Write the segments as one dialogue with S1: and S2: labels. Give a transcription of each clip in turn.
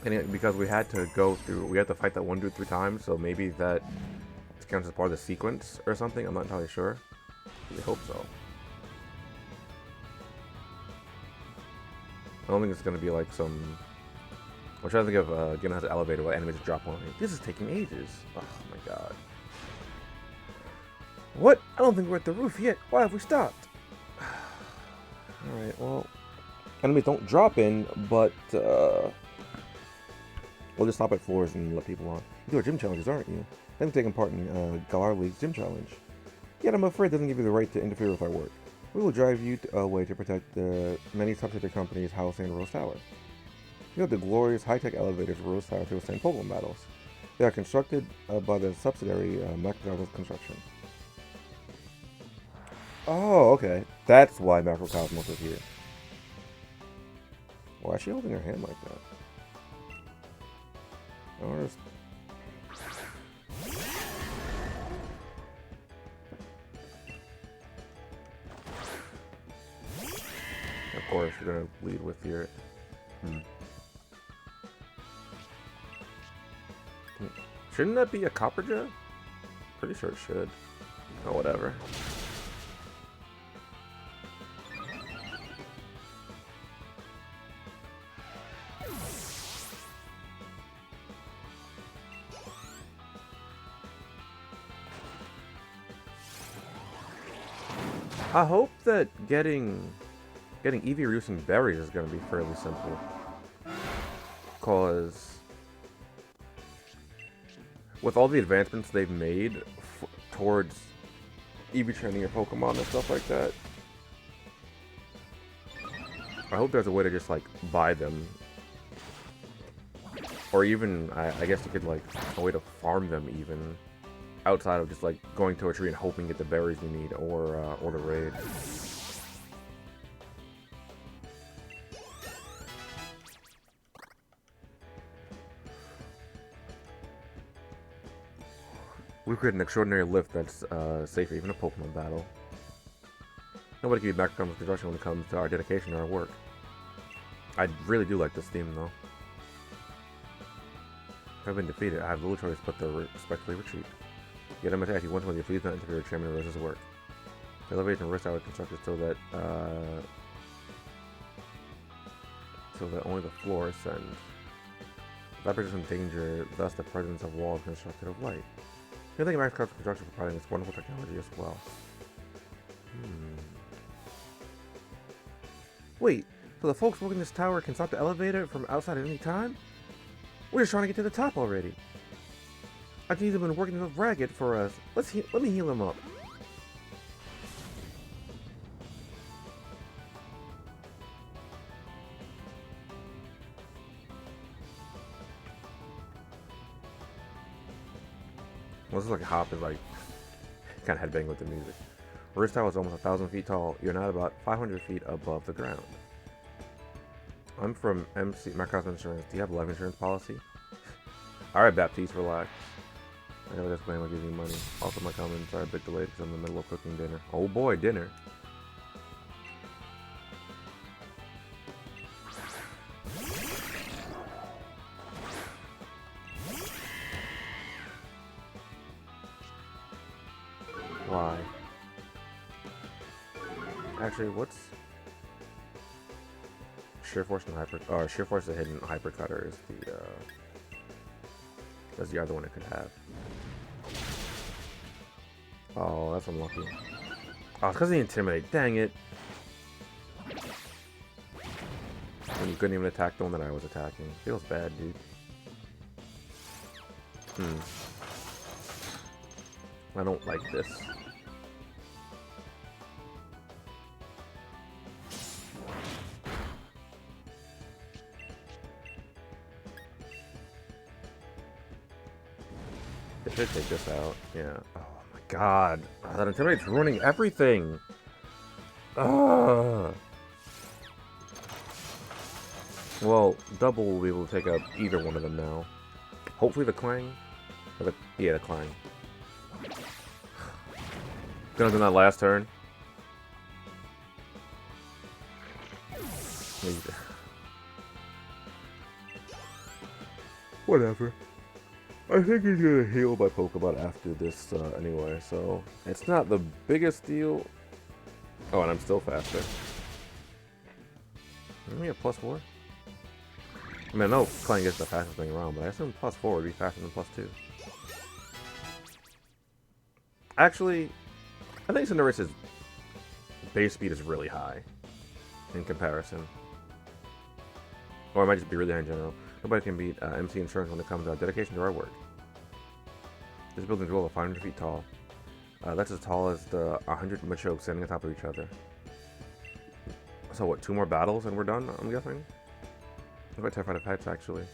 S1: And because we had to we had to fight that one dude 3 times, so maybe that counts as part of the sequence or something. I'm not entirely sure. We hope so. I don't think it's gonna be like some. I'm trying to think of getting has an elevator where enemies drop on it. This is taking ages. Oh my god. What? I don't think we're at the roof yet. Why have we stopped? Alright, well. Enemies don't drop in, but we'll just stop at floors and let people on. You do our gym challenges, aren't you? Then taking part in Galar League's gym challenge. Yet I'm afraid it doesn't give you the right to interfere with our work. We will drive you away to protect the many subsidiary companies housing Rose Tower. You have the glorious high-tech elevators of Rose Tower to withstand Pokemon battles. They are constructed by the subsidiary Macrocosmos Construction. Oh, okay. That's why Macrocosmos is here. Why is she holding her hand like that? Of course, you're gonna lead with your. Shouldn't that be a copper jet? Pretty sure it should. Oh, whatever. I hope that getting Eevee-reducing berries is going to be fairly simple. Cause with all the advancements they've made towards Eevee training your Pokemon and stuff like that, I hope there's a way to just like buy them, or even I guess you could like a way to farm them even outside of just like going to a tree and hoping to get the berries you need, or the raid. We created an extraordinary lift that's safe for even a Pokemon battle. Nobody can be back from construction when it comes to our dedication to our work. I really do like this theme, though. If I've been defeated, I have little choice but to respectfully retreat. Yet I must ask you once more, please not interfere with Chairman Rose's work. The elevators and roof are constructed so that only the floor ascends. That presents some danger, thus the presence of walls constructed of light. I think Max Craft Construction for providing this wonderful technology as well. Wait, so the folks working this tower can stop the elevator from outside at any time? We're just trying to get to the top already. I can have been working with Ragged for us. Let me heal him up. Well, this is like a hop is like kind of headbanging with the music. Roost Tower is almost 1,000 feet tall. You're not about 500 feet above the ground. I'm from Macrocosmos Insurance. Do you have a life insurance policy? Alright, Baptiste, relax. I gotta explain what gives you money. Also, my comments are a bit delayed because I'm in the middle of cooking dinner. Oh boy, dinner. Why? Actually, what's Sheer Force and Hyper? Sheer Force, the hidden Hyper Cutter, is that's the other one it could have. Oh, that's unlucky. Oh, it's because he Intimidate. Dang it! When you couldn't even attack the one that I was attacking. Feels bad, dude. I don't like this. It should take this out. Yeah. Oh my god. Oh, that Intimidate's ruining everything. Ugh. Well, Double will be able to take out either one of them now. Hopefully the Clang. Or the Clang. Gonna do that last turn. Whatever. I think he's gonna heal by Pokemon after this anyway, so it's not the biggest deal. Oh, and I'm still faster. Am I at +4? I mean, I know Clang gets the fastest thing around, but I assume +4 would be faster than +2. Actually, I think Cinderace's base speed is really high in comparison. Or it might just be really high in general. Nobody can beat MC Insurance when it comes to dedication to our work. This building is over 500 feet tall. That's as tall as the 100 Machoke standing on top of each other. So what, 2 more battles and we're done, I'm guessing? I'm quite terrified of heights, actually.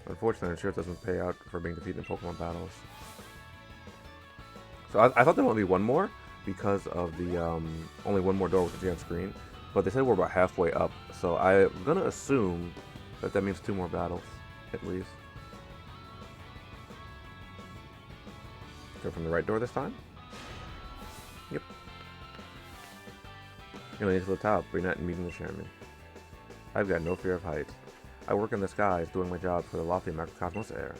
S1: Unfortunately, insurance doesn't pay out for being defeated in Pokemon battles. So I thought there would be one more, because of the only one more door we can see on screen. But they said we're about halfway up, so I'm gonna assume that that means 2 more battles, at least. Go from the right door this time? Yep. You're only to the top, but you're not meeting the chairman. I've got no fear of heights. I work in the skies, doing my job for the lofty macrocosmos air.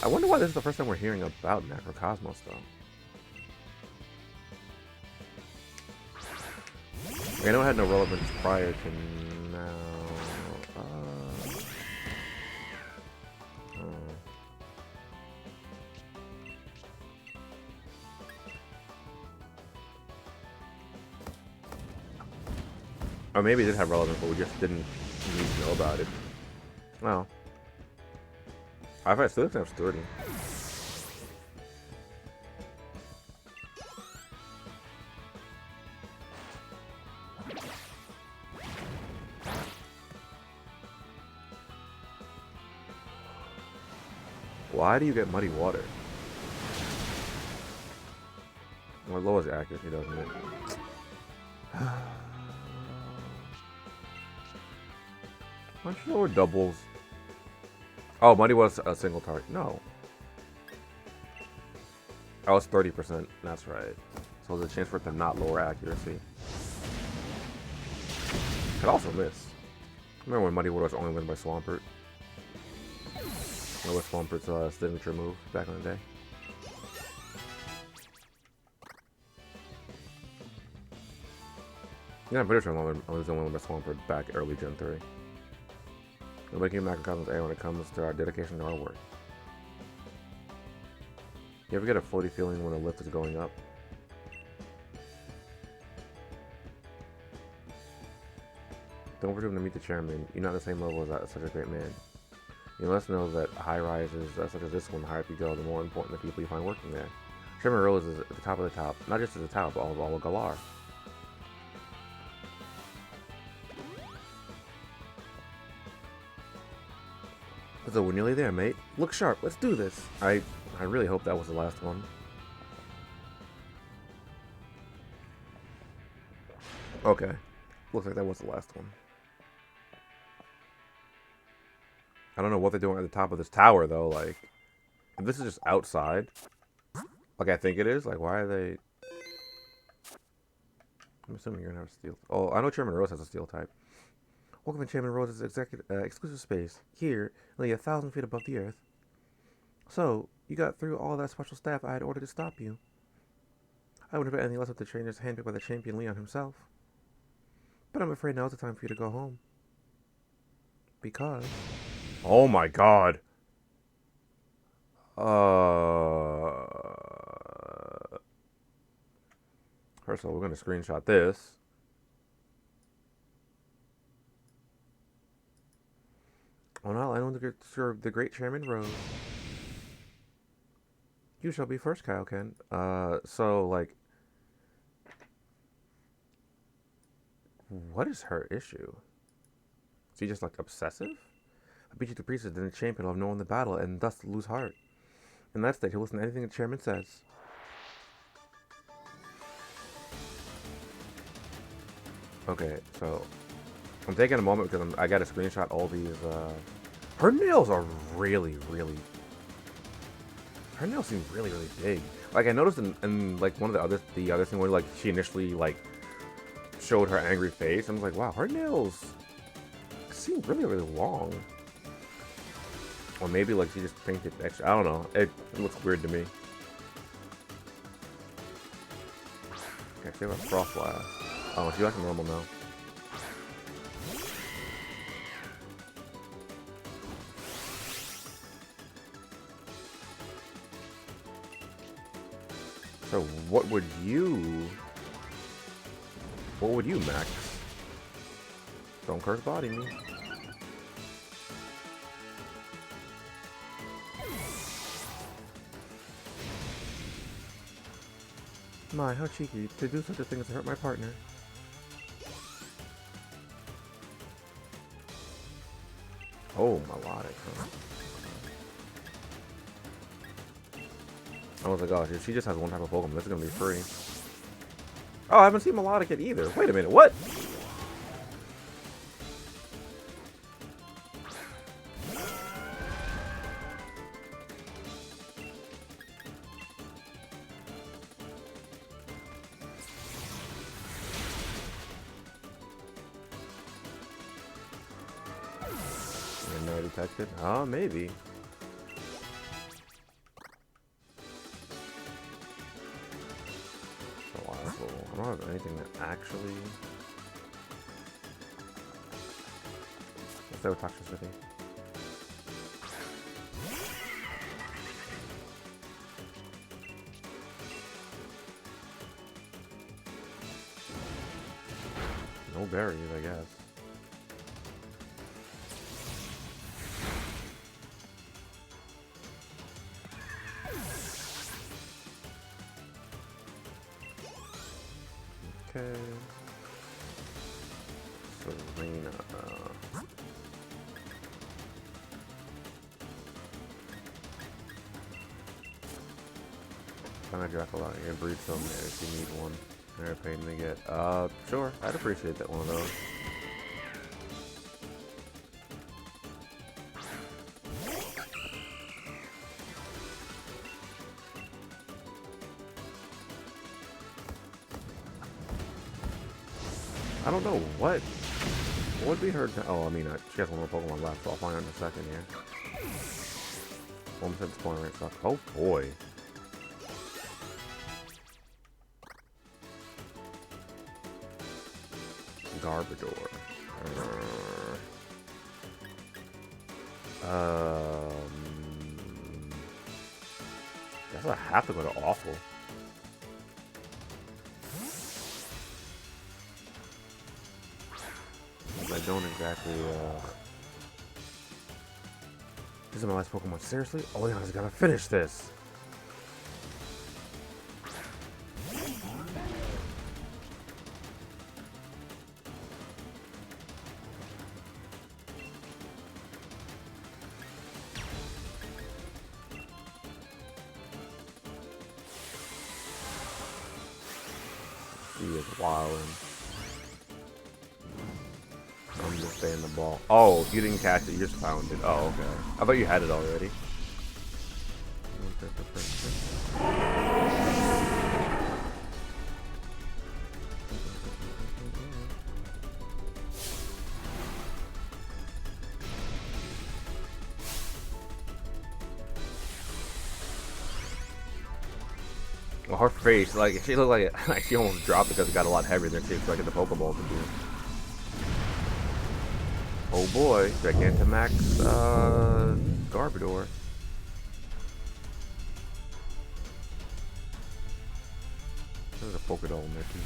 S1: I wonder why this is the first time we're hearing about macrocosmos, though. I know it had no relevance prior to now. Or maybe it did have relevance, but we just didn't need to know about it. Well, I still have 30. Why do you get muddy water? Well, it lowers accuracy, doesn't it? Why don't you lower doubles? Oh, muddy was a single target. No. Oh, it's 30%. That's right. So there's a chance for it to not lower accuracy. Could also miss. Remember when Muddy Water was only won by Swampert? That was Swampert's signature move back in the day. Yeah, I'm pretty sure I was the only one by Swampert back early Gen 3. Nobody can macrocosmos air when it comes to our dedication to our work. You ever get a floaty feeling when a lift is going up? Don't presume to meet the chairman. You're not on the same level as such a great man. You must know that high rises such as this one, the higher up you go, the more important the people you find working there. Chairman Rose is at the top of the top, not just at the top, but all of Galar. So we're nearly there, mate. Look sharp. Let's do this. I really hope that was the last one. Okay. Looks like that was the last one. I don't know what they're doing at the top of this tower, though. Like, if this is just outside, like I think it is, like, why are they... I'm assuming you're gonna have a steel... Oh, I know Chairman Rose has a steel type. Welcome to Chairman Rose's exclusive space, here, only 1,000 feet above the earth. So, you got through all that special staff I had ordered to stop you. I wouldn't have anything less with the trainers handpicked by the champion Leon himself. But I'm afraid now's the time for you to go home. Because... Oh my god! First of all, we're gonna screenshot this. Oh no, I know the great Chairman Rose. You shall be first, Kaioken. So, like... What is her issue? Is she just, like, obsessive? I beat you to pieces, then the champion will have no one in the battle, and thus lose heart. In that state, he'll listen to anything the chairman says. Okay, so... I'm taking a moment because I gotta screenshot all these, Her nails are really, really... Her nails seem really, really big. Like, I noticed in like, one of the other thing where, like, she initially, like, showed her angry face. I was like, wow, her nails seem really, really long. Or maybe like she just painted extra. I don't know. It looks weird to me. Okay, save up Frost Blast. Oh, she's like normal now. So what would you max? Don't curse body me. My, how cheeky to do such a thing as to hurt my partner. Oh, melodic, huh? I was like, oh, if she just has one type of Pokemon, this is gonna be free. Oh, I haven't seen melodic yet either. Wait a minute, what? No detected? Oh, maybe. I don't have anything that actually... Let's say with toxicity. No berries, I guess. Okay. Serena. Find a Draco out here, breed some if you need one. They're a pain to get. Sure. I'd appreciate that one of those. I don't know what would be her. Oh, I mean, she has one more Pokemon left, so I'll find out in a second here. 1% spawn rate stuff. Oh boy. Garbodor. Guess I have to go to awful. I don't exactly, This is my last Pokemon. Seriously? Oh, yeah, I just gotta finish this. He is wildin'. I'm just staying the ball. Oh, you didn't catch it, you just found it. Oh, okay. I thought you had it already. Well, her face, like, she looked like it, like she almost dropped because it got a lot heavier than she expected the Pokeball to do. Oh boy, Gigantamax, Garbodor. There's a Pokédoll Mickey.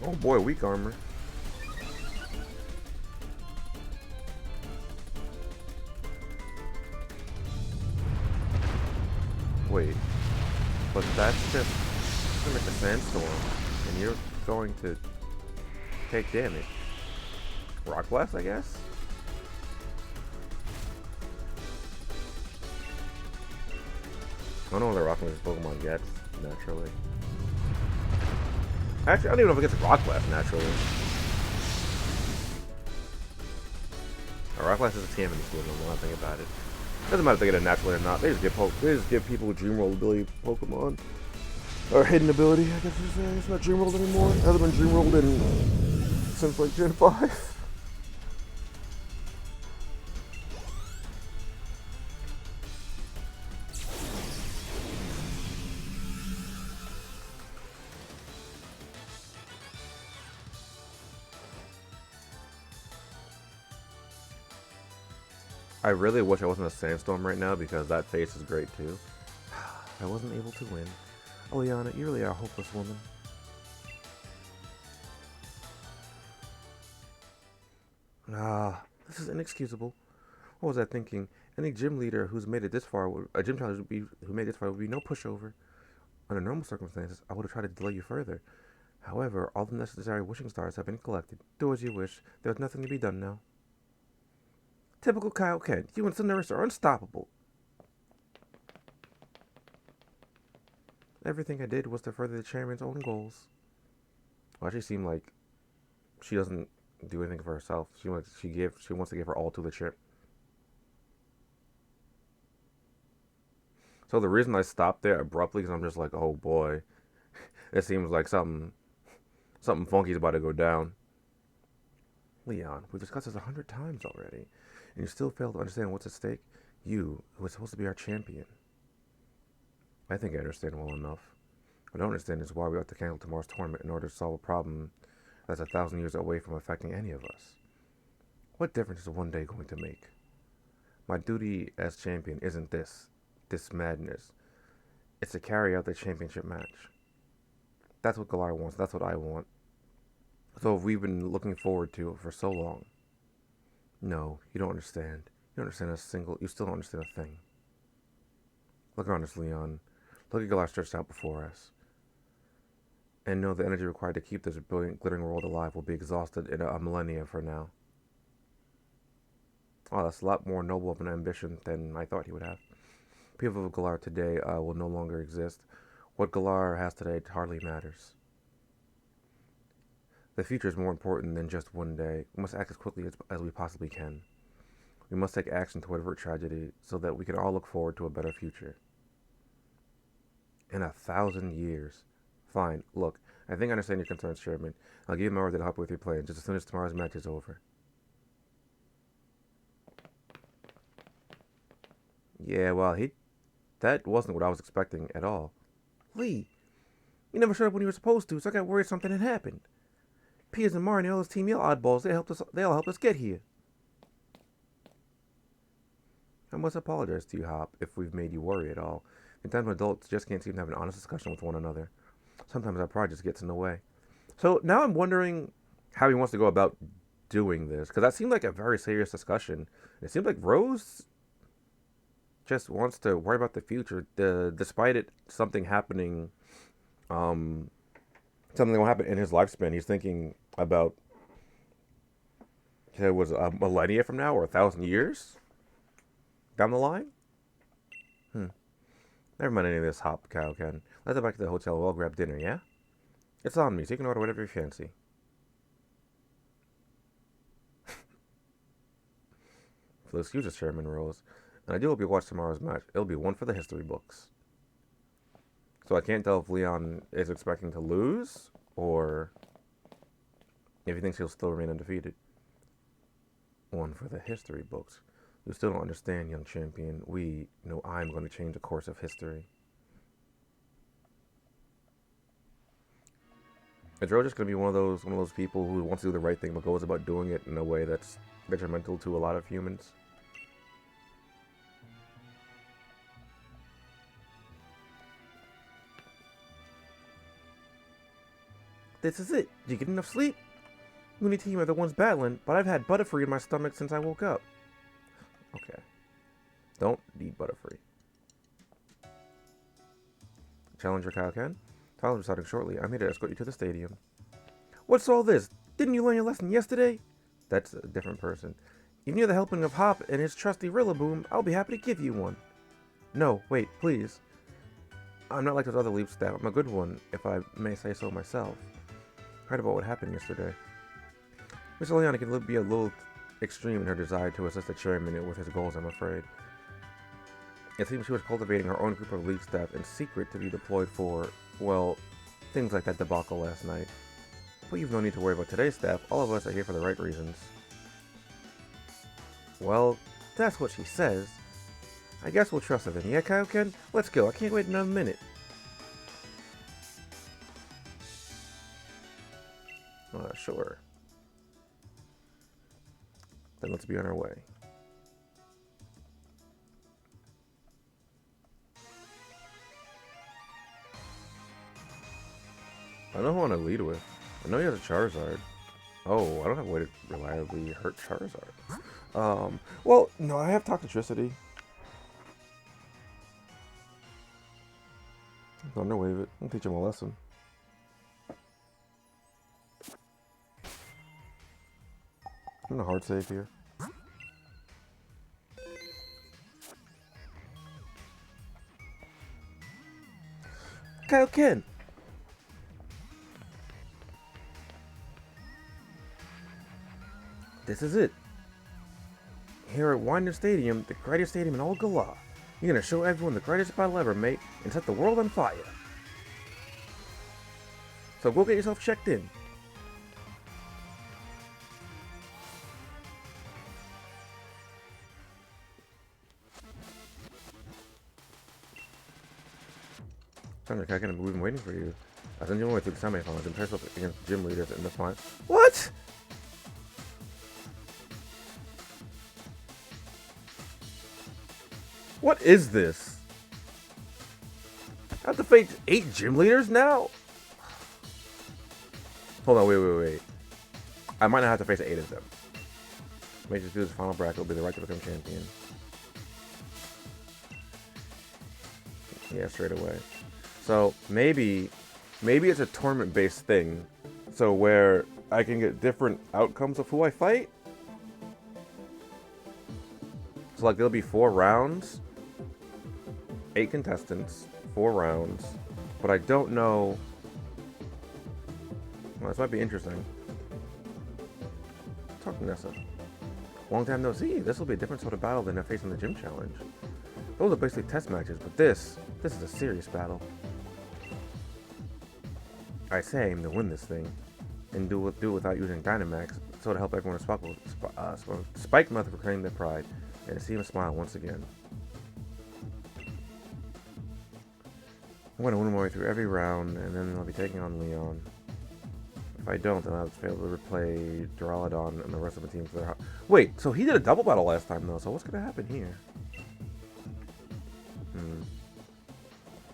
S1: Oh boy, weak armor. Wait, but that's just like a sandstorm, and you're going to take damage. Rock Blast, I guess? I don't know what the Rock Blast Pokemon gets, naturally. Actually, I don't even know if it gets Rock Blast, naturally. Rock Life is a TM in this game, no more. I think about it. Doesn't matter if they get it naturally or not. They just give people Dream Roll ability Pokemon. Or hidden ability, I guess you say. It's not Dream Rolled anymore. It hasn't been Dream Rolled since like Gen 5. I really wish I wasn't a sandstorm right now because that face is great too. I wasn't able to win. Oh, Liana, you really are a hopeless woman. This is inexcusable. What was I thinking? Any gym leader who's made it this far, a gym challenger who made it this far would be no pushover. Under normal circumstances, I would have tried to delay you further. However, all the necessary wishing stars have been collected. Do as you wish. There's nothing to be done now. Typical Kaioken. You and Sunurus are unstoppable. Everything I did was to further the chairman's own goals. Well, she seemed like she doesn't do anything for herself. She wants to give her all to the chip. So the reason I stopped there abruptly is I'm just like, oh boy, it seems like something funky is about to go down. Leon, we've discussed this 100 times already, and you still fail to understand what's at stake. You, who is supposed to be our champion. I think I understand well enough. What I don't understand is why we have to cancel tomorrow's tournament in order to solve a problem that's 1,000 years away from affecting any of us. What difference is one day going to make? My duty as champion isn't this madness. It's to carry out the championship match. That's what Galar wants. That's what I want. So we've been looking forward to it for so long. No, you don't understand. You don't understand you still don't understand a thing. Look around us, Leon. Look at Galar stretched out before us. And know the energy required to keep this brilliant, glittering world alive will be exhausted in a millennia from now. Oh, that's a lot more noble of an ambition than I thought he would have. People of Galar today will no longer exist. What Galar has today hardly matters. The future is more important than just one day. We must act as quickly as we possibly can. We must take action to avert tragedy so that we can all look forward to a better future. In 1,000 years. Fine, look, I think I understand your concerns, Chairman. I'll give you my word that I'll help you with your plan just as soon as tomorrow's match is over. Yeah, well, that wasn't what I was expecting at all. Lee, you never showed up when you were supposed to, so I got worried something had happened. Piers and Marnie and all his team yell oddballs, they all helped us get here. I must apologize to you, Hop, if we've made you worry at all. Sometimes adults just can't seem to have an honest discussion with one another. Sometimes our pride just gets in the way. So now I'm wondering how he wants to go about doing this, because that seemed like a very serious discussion. It seemed like Rose just wants to worry about the future, despite something happening, something will happen in his lifespan. He's thinking about it was a millennia from now or 1,000 years down the line. Never mind any of this, Hop, Kaioken. Let's go back to the hotel and we'll grab dinner, yeah? It's on me, so you can order whatever you fancy. So excuse us, Chairman Rose. And I do hope you watch tomorrow's match. It'll be one for the history books. So I can't tell if Leon is expecting to lose, or if he thinks he'll still remain undefeated. One for the history books. You still don't understand, young champion. We know I'm going to change the course of history. Is Ro just going to be one of those people who wants to do the right thing but goes about doing it in a way that's detrimental to a lot of humans? This is it. Did you get enough sleep? You and your team are the ones battling, but I've had Butterfree in my stomach since I woke up. Okay. Don't eat Butterfree. Challenger Kaioken? Tyler's deciding shortly. I'm here to escort you to the stadium. What's all this? Didn't you learn your lesson yesterday? That's a different person. If you need the helping of Hop and his trusty Rillaboom, I'll be happy to give you one. No, wait, please. I'm not like those other leaf staff. I'm a good one, if I may say so myself. Heard about what happened yesterday. Mr. Leon can be a little extreme in her desire to assist the chairman with his goals, I'm afraid. It seems she was cultivating her own group of league staff in secret to be deployed for, well, things like that debacle last night. But you've no need to worry about today's staff. All of us are here for the right reasons. Well, that's what she says. I guess we'll trust her then. Yeah, Kaioken? Let's go. I can't wait another minute. Sure. Then let's be on our way. I know who I want to lead with. I know he has a Charizard. Oh, I don't have a way to reliably hurt Charizard. Well, no, I have Toxicity. Thunderwave it. I'll teach him a lesson. I'm gonna hard save here. Kaioken! This is it. Here at Winder Stadium, the greatest stadium in all Galar. You're gonna show everyone the greatest battle ever, mate, and set the world on fire. So go get yourself checked in. Thunder, Kaioken, we've been waiting for you. I sent you away through the semifinals and pairs up against gym leaders in the final. What? What is this? I have to face 8 gym leaders now? Hold on, wait. I might not have to face 8 of them. Make this do this final bracket will be the right to become champion. Yeah, straight away. So maybe it's a tournament-based thing. So where I can get different outcomes of who I fight. So like there'll be 4 rounds. 8 contestants, 4 rounds, but I don't know. Well, this might be interesting. Talk to Nessa. Long time no see. This will be a different sort of battle than I faced in the gym challenge. Those are basically test matches, but this is a serious battle. I say I aim to win this thing, and do it without using Dynamax, so to help everyone Spike method for claiming their pride, and to see him smile once again. I'm going to win my way through every round, and then I'll be taking on Leon. If I don't, then I'll fail to replay Duraludon and the rest of the team for their... Wait, so he did a double battle last time, though, so what's going to happen here?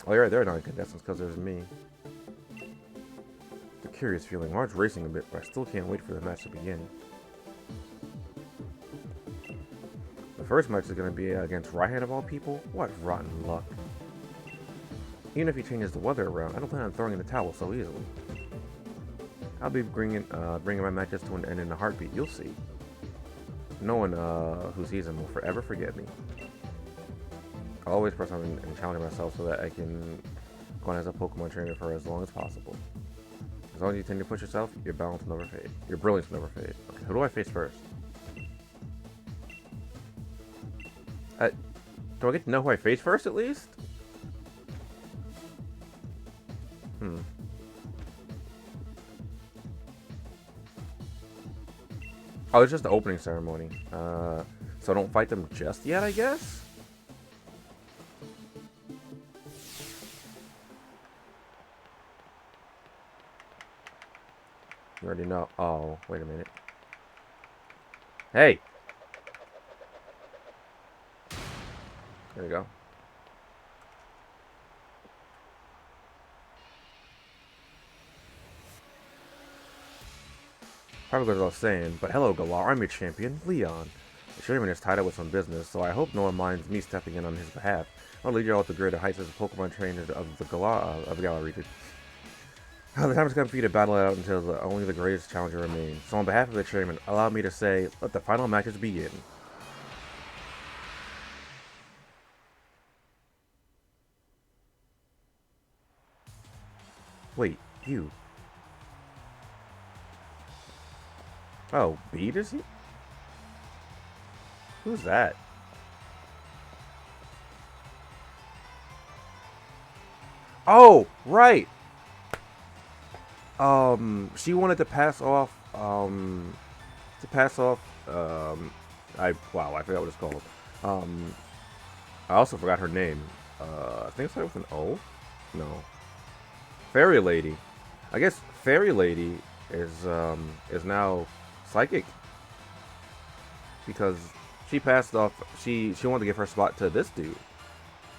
S1: Oh, you're right, there are 9 contestants, because there's me. It's a curious feeling. My heart's racing a bit, but I still can't wait for the match to begin. The first match is going to be against Raihan of all people? What rotten luck. Even if he changes the weather around, I don't plan on throwing in the towel so easily. I'll be bringing my matches to an end in a heartbeat, you'll see. No one who sees him will forever forget me. I'll always press on and challenge myself so that I can go on as a Pokemon trainer for as long as possible. As long as you tend to push yourself, your balance will never fade. Your brilliance will never fade. Okay, who do I face first? Do I get to know who I face first at least? Oh, it's just the opening ceremony. So don't fight them just yet, I guess? You already know. Oh, wait a minute. Hey! There we go. Probably goes without saying, but hello Galar, I'm your champion, Leon. The chairman is tied up with some business, so I hope no one minds me stepping in on his behalf. I'll lead you all to greater heights as a Pokemon trainer of the Galar region. The time has come for you to battle it out until only the greatest challenger remains. So on behalf of the chairman, allow me to say, let the final matches begin. Wait, you. Oh, beat is he? Who's that? Oh, right. She wanted to pass off. To pass off. I forgot what it's called. Um, I also forgot her name. I think it started with an O. No, Fairy Lady. I guess Fairy Lady is now psychic because she passed off. She wanted to give her spot to this dude,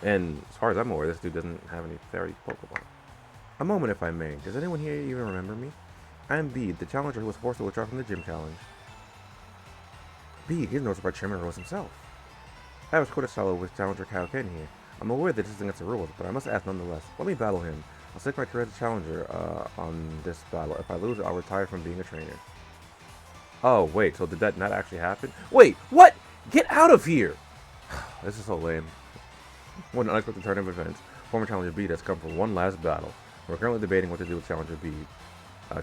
S1: and as far as I'm aware, this dude doesn't have any fairy Pokemon. A moment, if I may. Does anyone here even remember me? I am Bede, the challenger who was forced to withdraw from the gym challenge. Bede, he's noticed by Chairman Rose himself. I was quite a solo with challenger Kaioken here. I'm aware that this is against the rules, but I must ask nonetheless. Let me battle him. I'll stake my career as a challenger on this battle. If I lose, I'll retire from being a trainer. Oh, wait, so did that not actually happen? Wait, what? Get out of here! This is so lame. What an unexpected turn of events. Former challenger Bede has come for one last battle. We're currently debating what to do with challenger Bede.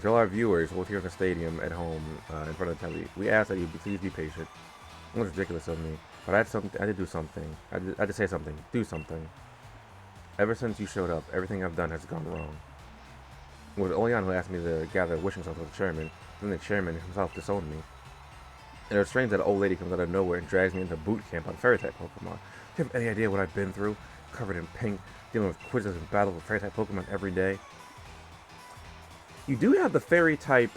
S1: To all our viewers, both here in the stadium, at home, in front of the TV, we ask that you please be patient. It was ridiculous of me, but I did do something. I had to say something. Do something. Ever since you showed up, everything I've done has gone wrong. It was Oleon who asked me to gather wishing stones with the chairman, then the chairman himself disowned me. And it was strange that an old lady comes out of nowhere and drags me into boot camp on fairy-type Pokemon. Do you have any idea what I've been through? Covered in pink, dealing with quizzes and battles with fairy-type Pokemon every day. You do have the fairy-type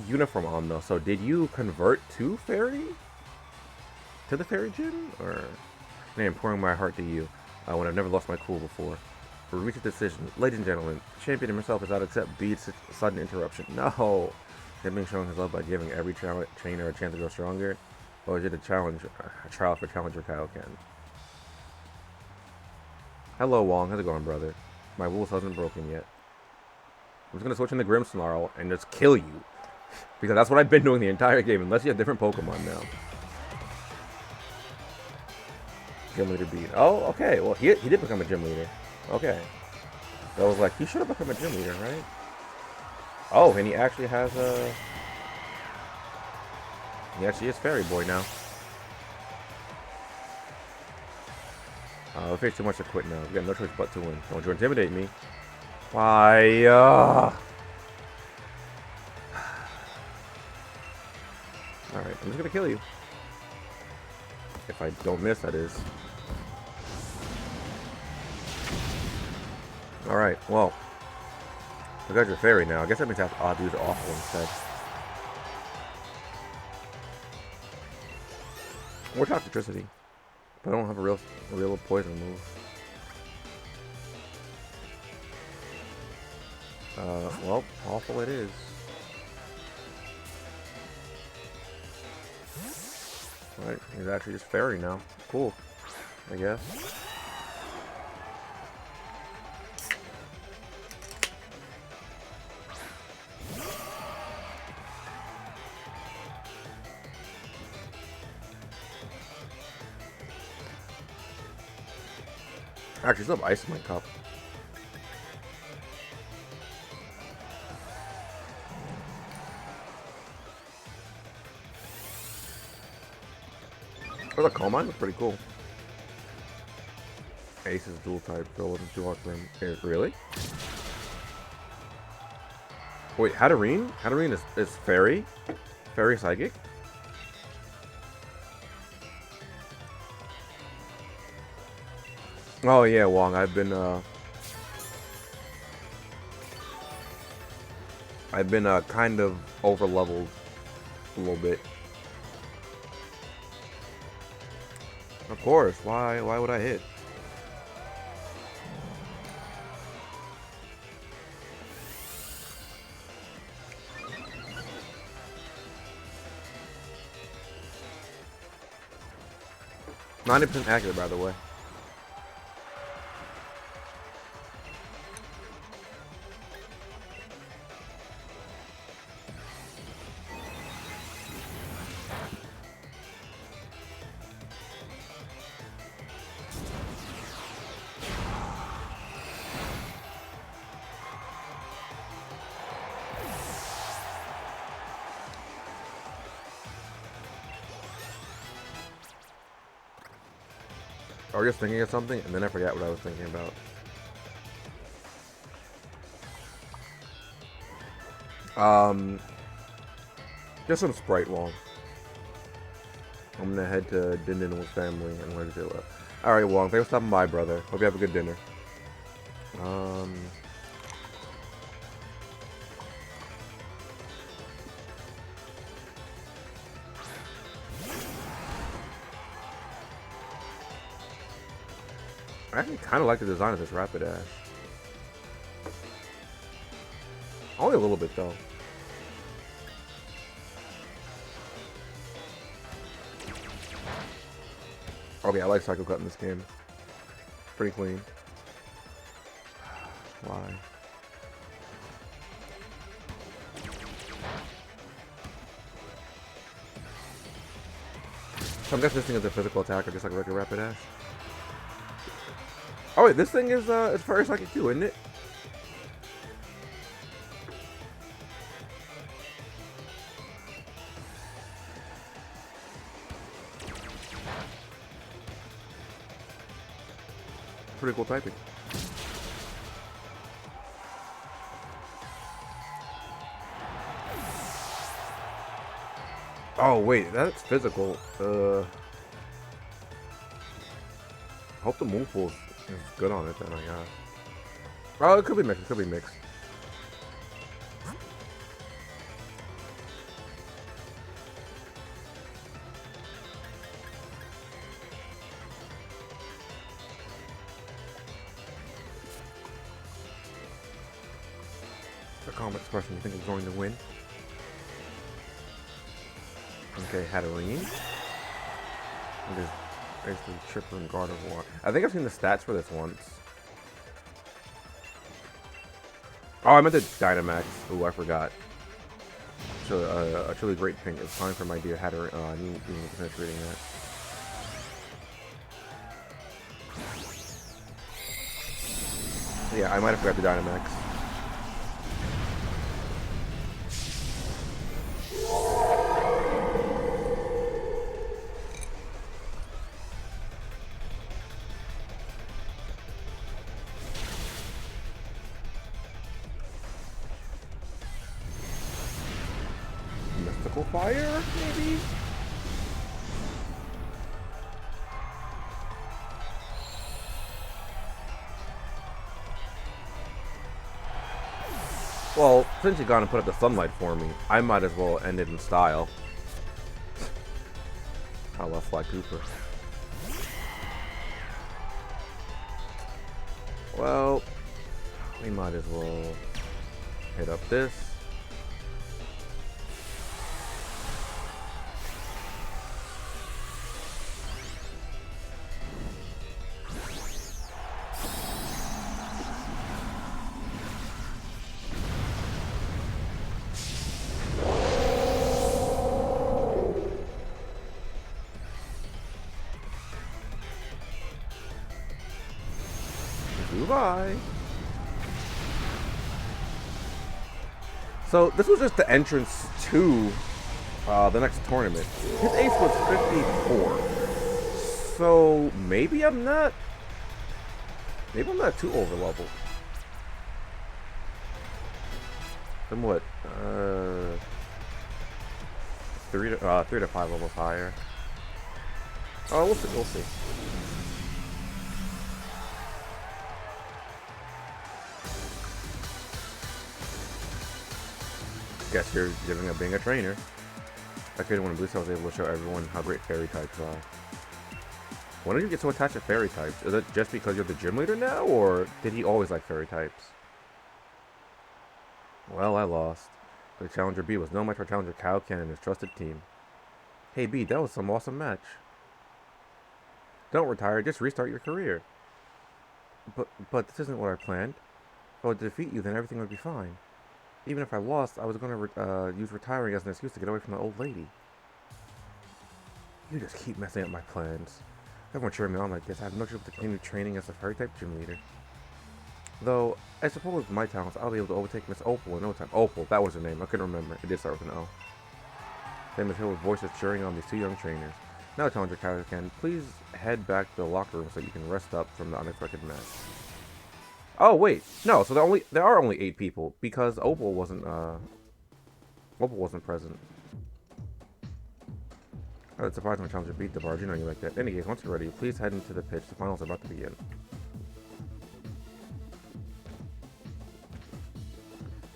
S1: uniform on, though, so did you convert to fairy? To the fairy gym? Or... I am pouring my heart to you, when I've never lost my cool before. We reach a decision. Ladies and gentlemen, the champion himself is out to accept Bede's sudden interruption. No! Him being shown his love by giving every trainer a chance to grow stronger? Or is it a challenge, a trial for Challenger Kaioken? Hello, Wong. How's it going, brother? My rules hasn't broken yet. I'm just going to switch into Grimmsnarl and just kill you. Because that's what I've been doing the entire game, unless you have different Pokemon now. Gym leader Bede. Oh, okay. Well, he did become a gym leader. Okay. So I was like, he should have become a gym leader, right? Oh, and he actually has a... He actually is Fairy Boy now. If it's too much to quit now. We got no choice but to win. Don't you intimidate me. Why, Alright, I'm just gonna kill you. If I don't miss, that is. Alright, well. Because you're fairy now, I guess that means I have to use awful instead. Or Toxicity. But I don't have a real poison move. Well, awful it is. Right, he's actually just fairy now. Cool, I guess. Actually, still have ice in my cup. Oh, the Calm Mind was pretty cool. Ace is dual type, so it wasn't too hard for him. Really? Wait, Hatterene? Hatterene is fairy? Fairy psychic? Oh yeah, Wong, I've been kind of over leveled a little bit. Of course, why would I hit? %90 accurate, by the way. or just thinking of something, and then I forgot what I was thinking about. Just some Sprite Wong. I'm gonna head to Din Din with family and let it up. Alright, Wong, thanks for stopping by, brother. Hope you have a good dinner. I actually kind of like the design of this Rapidash. Only a little bit, though. Okay, I like Psycho Cut in this game. Pretty clean. Why? So I'm guessing this thing is a physical attacker, just like a regular Rapidash. Oh wait, this thing is it's Fairy Psychic too, isn't it? Pretty cool typing. Oh wait, that's physical. Hope the Moonpool is good on it then, I guess. Oh, it could be mixed. It could be mixed. A common expression you think is going to win. Okay, Hatterene. Just basically Tripper and God of War. I think I've seen the stats for this once. Oh, I meant the Dynamax. Ooh, I forgot. So, a truly great pink. It's time for my dear Hatterene. I need to finish reading that. Yeah, I might have forgot the Dynamax. Mystical Fire, maybe? Well, since you've gone and put up the sunlight for me, I might as well end it in style. I love Fly Cooper. Well, we might as well hit up this. Goodbye. So this was just the entrance to the next tournament. His ace was 54. So maybe I'm not too over leveled. I'm what? 3 to 5 levels higher. Oh, we'll see. We'll see. Guess you're giving up being a trainer. I couldn't when Blue Cell was able to show everyone how great fairy types are. When did you get so attached to fairy types? Is it just because you're the gym leader now, or did he always like fairy types? Well, I lost. But Challenger B was no match for Challenger Kaioken and his trusted team. Hey B, that was some awesome match. Don't retire, just restart your career. But this isn't what I planned. If I would defeat you, then everything would be fine. Even if I lost, I was going to use retiring as an excuse to get away from the old lady. You just keep messing up my plans. Everyone cheering me on like this. I have no choice but to continue training as a fairy-type gym leader. Though, I suppose with my talents, I'll be able to overtake Miss Opal in no time. Opal, that was her name. I couldn't remember. It did start with an O. Same as Hill with voices cheering on these two young trainers. Now, Challenger Kaioken, please head back to the locker room so you can rest up from the unexpected match. Oh wait, no. So there are only 8 people because Opal wasn't present. I was surprised when Challenger beat the Barge. You know you like that. In any case, once you're ready, please head into the pitch. The finals are about to begin.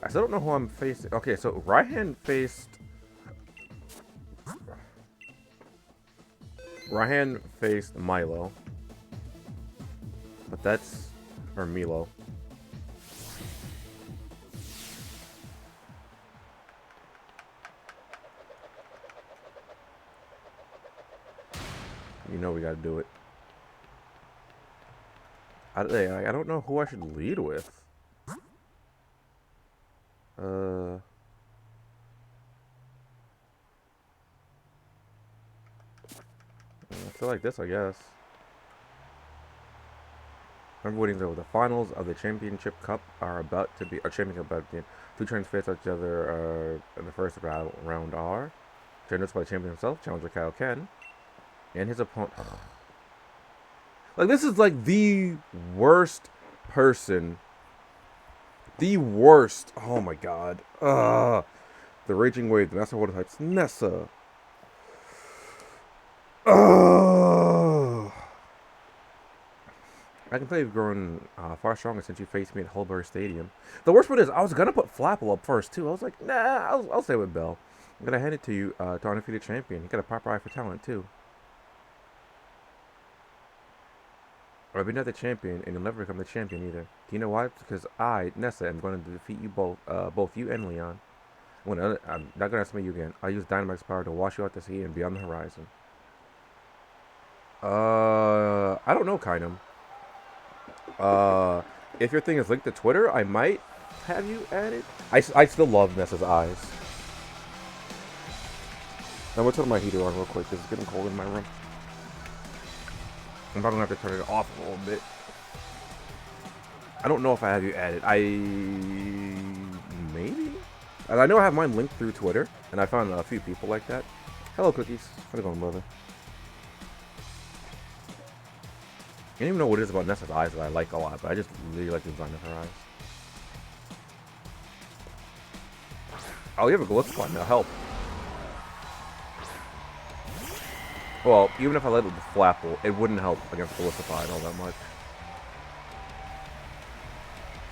S1: I still don't know who I'm facing. Okay, so Raihan faced Milo, but that's or Milo. You know we gotta do it. I don't know who I should lead with. I feel like this, I guess. Everybody's over. The finals of the Championship Cup are about to be. Championship about to be. 2 trains face each other in the first round are. Trained by the champion himself, Challenger Kaioken, and his opponent. Like, this is like the worst person. The worst. Oh my god. The Raging Wave, the Master Water types, Nessa. I can tell you've grown far stronger since you faced me at Holberg Stadium. The worst part is, I was gonna put Flapple up first too. I was like, nah, I'll stay with Bell. I'm gonna hand it to you, to undefeated champion. You got a proper eye for talent too. I've been not the champion, and you'll never become the champion either. Do you know why? Because I, Nessa, am going to defeat you both, both you and Leon. I'm not gonna estimate you again. I'll use Dynamax power to wash you out to sea and beyond the horizon. I don't know, Kainem. If your thing is linked to Twitter, I might have you added. I still love Nessa's eyes. I'm gonna turn my heater on real quick because it's getting cold in my room. I'm probably gonna have to turn it off a little bit. I don't know if I have you added. Maybe? I know I have mine linked through Twitter, and I found a few people like that. Hello, Cookies. How's it going, brother? I don't even know what it is about Nessa's eyes that I like a lot, but I just really like the design of her eyes. Oh, you have a glitch spot now. Help. Well, even if I let it with Flapple, it wouldn't help against Felicify all that much.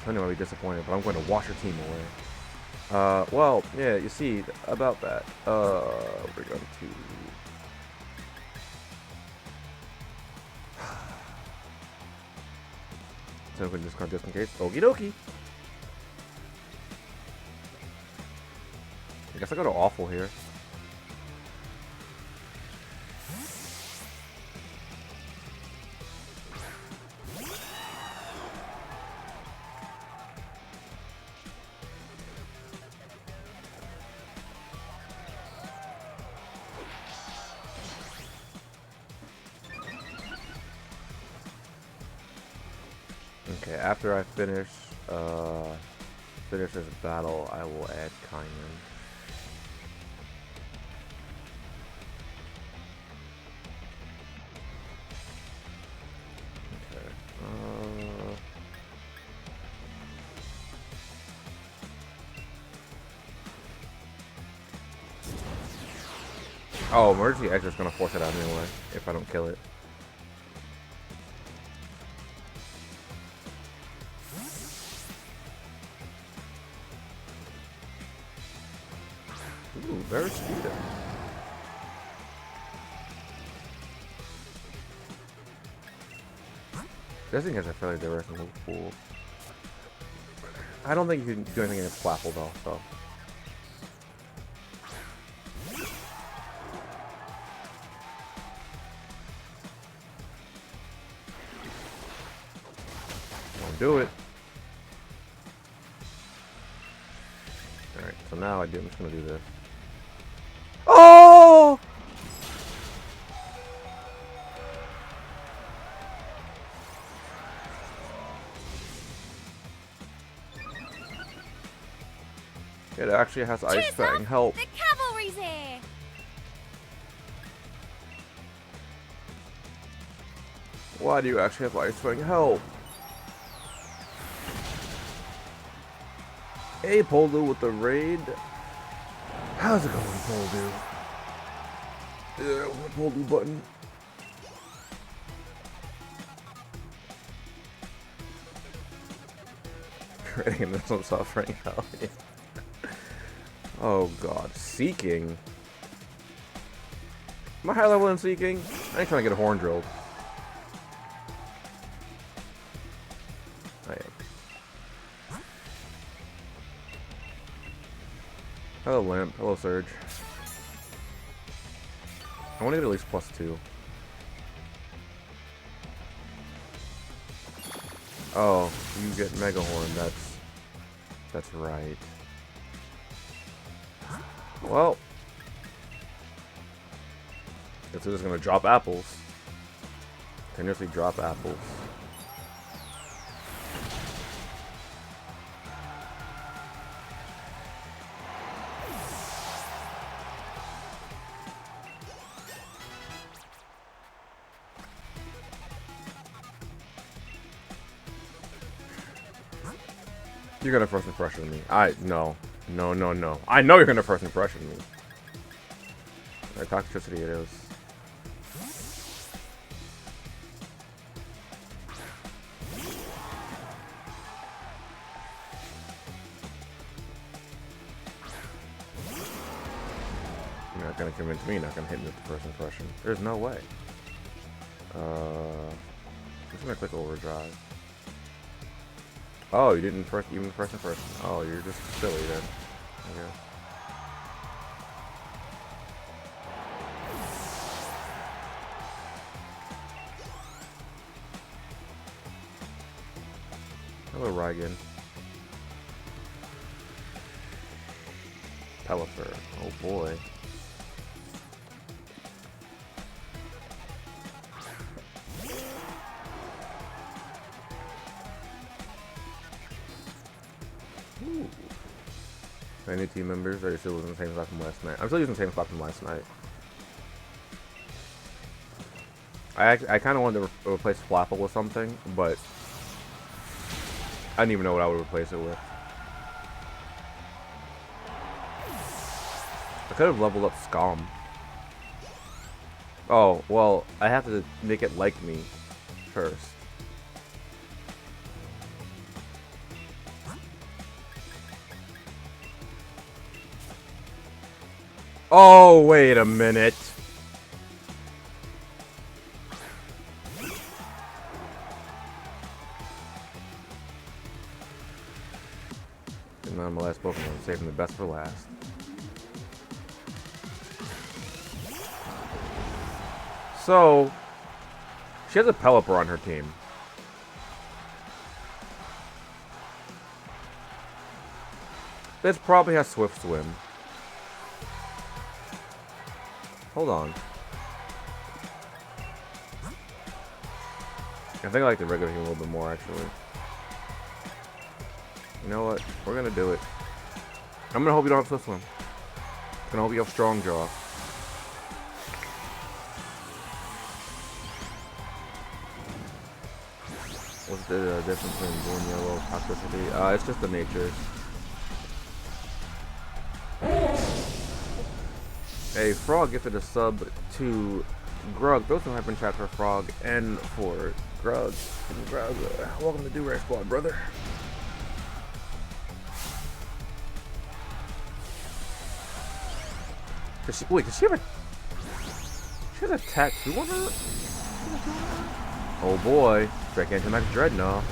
S1: So anyway, I'll be disappointed, but I'm going to wash your team away. Well, yeah, you see, about that. We're going to... So I'm going to discard just in case. Okie dokie. I guess I go to Awful here. Okay, after I finish this battle, I will add Kainen. Okay. Oh, emergency exit's gonna force it out anyway if I don't kill it. Ooh, very speedy. This thing has a fairly diverse move pool. I don't think you can do anything against Flapple though, so. Don't do it. Alright, so now I'm just gonna do this. Oh! It actually has Ice Fang. Help.
S2: The cavalry's here.
S1: Why do you actually have Ice Fang? Help! Hey, Poldu with the raid. How's it going, Poldu? Yeah, with the Poldu button. Creating this one suffering. Hell yeah. Oh god, Seeking? Am I high level in Seeking? I ain't trying to get a horn drilled. I am. Hello Lamp, hello Surge. I want to get at least +2. Oh, you get Mega Horn, that's right. Well, guess we're just gonna drop apples. Continuously drop apples. You're gonna first impression me. No. I know you're gonna first impression me. Toxicity it is. You're not gonna convince me, not gonna hit me with the first impression. There's no way. I'm just gonna click overdrive. Oh, you didn't even first impression. Oh, you're just silly then. Okay. Hello, Raigan. Pelipper. Oh boy. Ooh. Any team members? Or are you still using the same spot from last night? I'm still using the same spot from last night. I kind of wanted to replace Flapple with something, but I didn't even know what I would replace it with. I could have leveled up Scum. Oh, well, I have to make it like me first. Oh, wait a minute. And then my last Pokemon, saving the best for last. So, she has a Pelipper on her team. This probably has Swift Swim. Hold on. I think I like the regular team a little bit more, actually. You know what? We're gonna do it. I'm gonna hope you don't have Swift Swim. I'm gonna hope you have Strong Jaw. What's the difference between blue and yellow toxicity? It's just the natures. A Frog gifted a sub to Grug. Those who have been chat for Frog and for Grug. And Grug, welcome to Do-Rag Squad, brother. Does she have a... She has a tattoo on her? Oh boy. Gigantamax Dreadnought.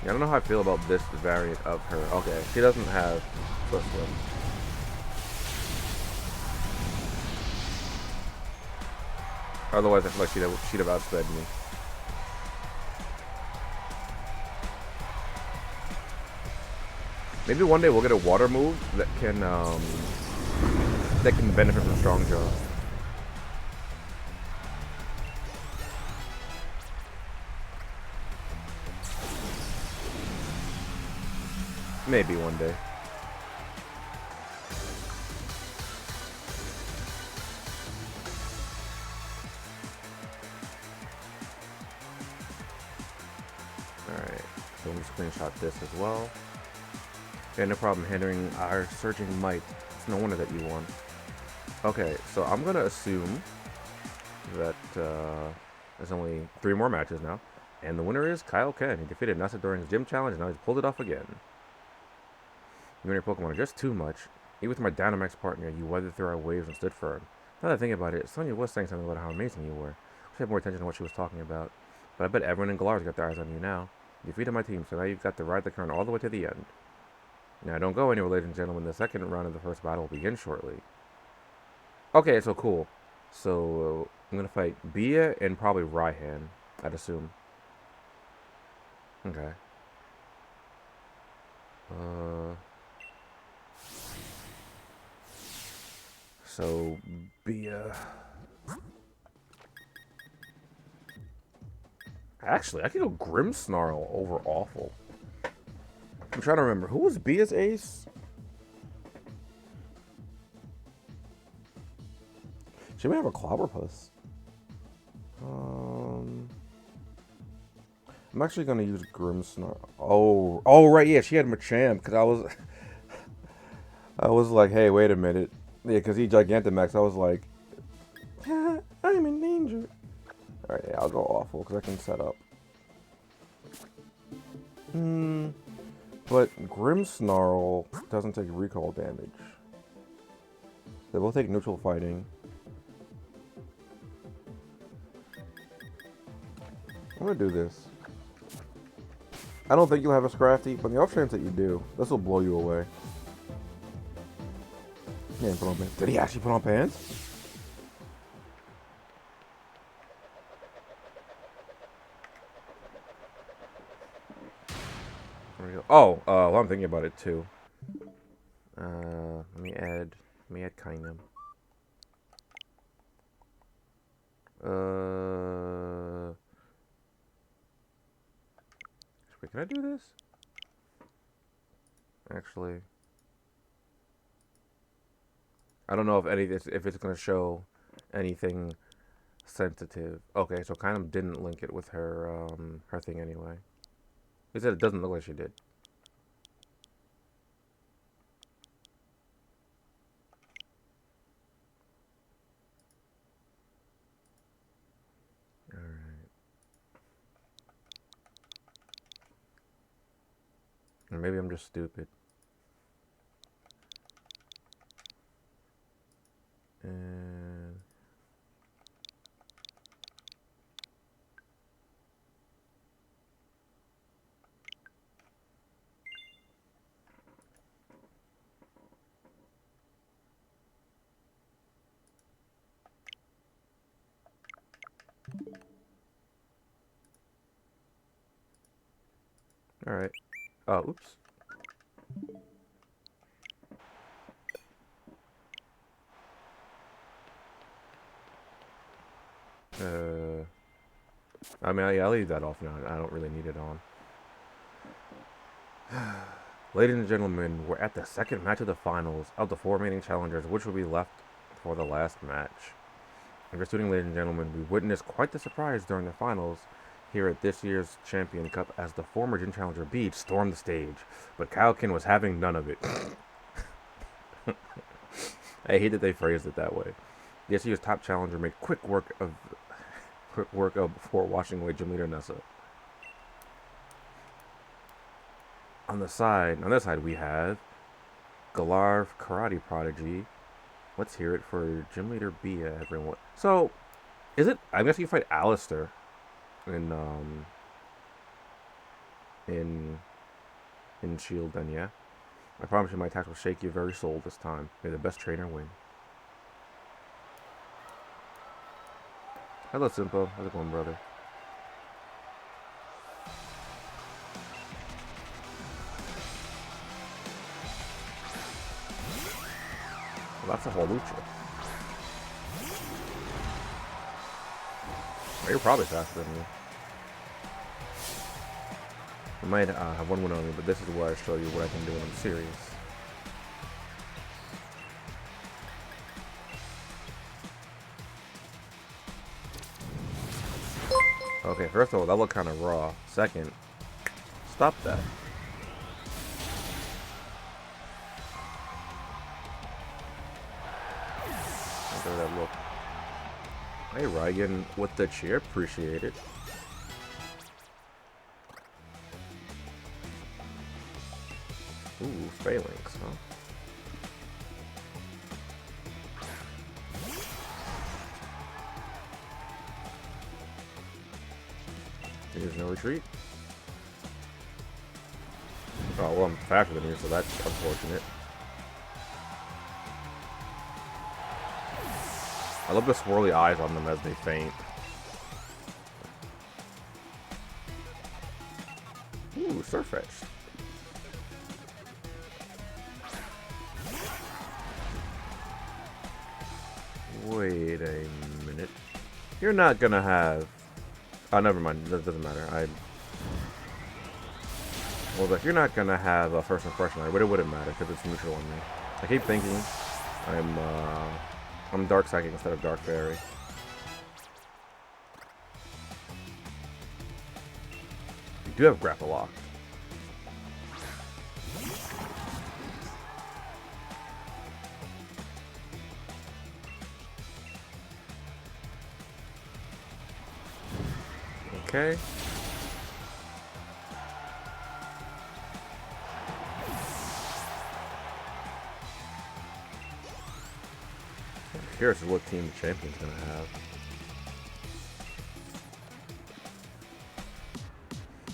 S1: I don't know how I feel about this variant of her. Okay, she doesn't have Swift Swim. Otherwise, I feel like she'd have outsped me. Maybe one day we'll get a water move that can benefit from Strong Jaw. Maybe one day. Alright, so let me screenshot this as well. Yeah, no problem hindering our surging might. It's no wonder that you won. Okay, so I'm gonna assume that there's only 3 more matches now. And the winner is Kaioken. He defeated Nasa during his gym challenge, and now he's pulled it off again. You and your Pokemon are just too much. Even with my Dynamax partner, you weathered through our waves and stood firm. Now that I think about it, Sonya was saying something about how amazing you were. I should have more attention to what she was talking about. But I bet everyone in Galar's got their eyes on you now. You defeated my team, so now you've got to ride the current all the way to the end. Now don't go anywhere, ladies and gentlemen. The second round of the first battle will begin shortly. Okay, so cool. So I'm gonna fight Bia and probably Raihan, I'd assume. Okay. So Bia. Actually, I could go Grimmsnarl over Awful. I'm trying to remember. Who was Bia's ace? She may have a Clobberpuss. I'm actually gonna use Grimmsnarl. Oh, right, yeah, she had Machamp because I was like, hey, wait a minute, yeah, because he Gigantamax. I was like, I'm in danger. All right, yeah, I'll go Awful because I can set up. But Grimmsnarl doesn't take recall damage. They both take neutral fighting. I'm gonna do this. I don't think you'll have a Scrafty, but the off chance that you do, this will blow you away. He didn't put on pants. Did he actually put on pants? Oh, well, I'm thinking about it too. Let me add Kainem. Wait, can I do this? Actually, I don't know if it's gonna show anything sensitive. Okay, so Kainem didn't link it with her her thing anyway. He said it doesn't look like she did. Or maybe I'm just stupid. And all right. Oh, oops. I mean, I'll leave that off now. I don't really need it on. Ladies and gentlemen, we're at the second match of the finals of the 4 remaining challengers, which will be left for the last match. Understanding, ladies and gentlemen, we witnessed quite the surprise during the finals here at this year's Champion Cup as the former Gym Challenger Beach stormed the stage, but Kaioken was having none of it. I hate that they phrased it that way. This year's top challenger made quick work of before washing away Gym Leader Nessa. On this side, we have Galar Karate Prodigy. Let's hear it for Gym Leader Bia, everyone. So, is it? I guess you fight Alistair in Shield. Then yeah, I promise you, my attacks will shake your very soul this time. May the best trainer win. Hello, Simpo. How's it going, brother? Well, that's a whole Lucha. You're probably faster than me. I might have one win on me, but this is where I show you what I can do when I'm serious. Okay, first of all, that looked kind of raw. Second, stop that. Look at that look. Hey, Ryan, with the cheer, appreciate it. Ooh, phalanx, huh? There's no retreat. Oh, well, I'm faster than you, so that's unfortunate. I love the swirly eyes on them as they faint. Ooh, Surfetched. Wait a minute. You're not gonna have... Oh, never mind. That doesn't matter. Well, if you're not gonna have a first impression, but it wouldn't matter because it's neutral on me. I keep thinking I'm Dark Psychic instead of Dark Fairy. You do have Grapple Lock. Okay. I'm curious what team the champion's gonna have.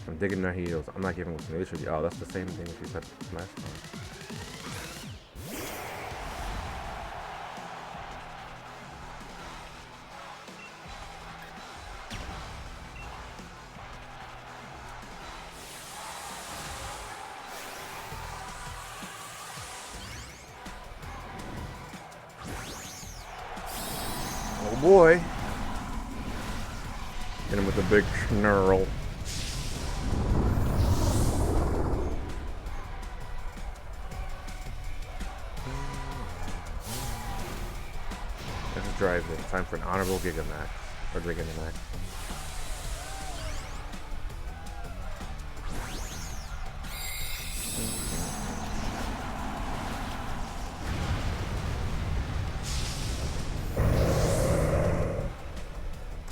S1: I'm digging their heels. I'm not giving what's nature. Oh, that's the same thing she said last time. Oh boy. Hit him with a big snarl. Let's drive it. Time for an honorable Gigamax. Or Gigamax.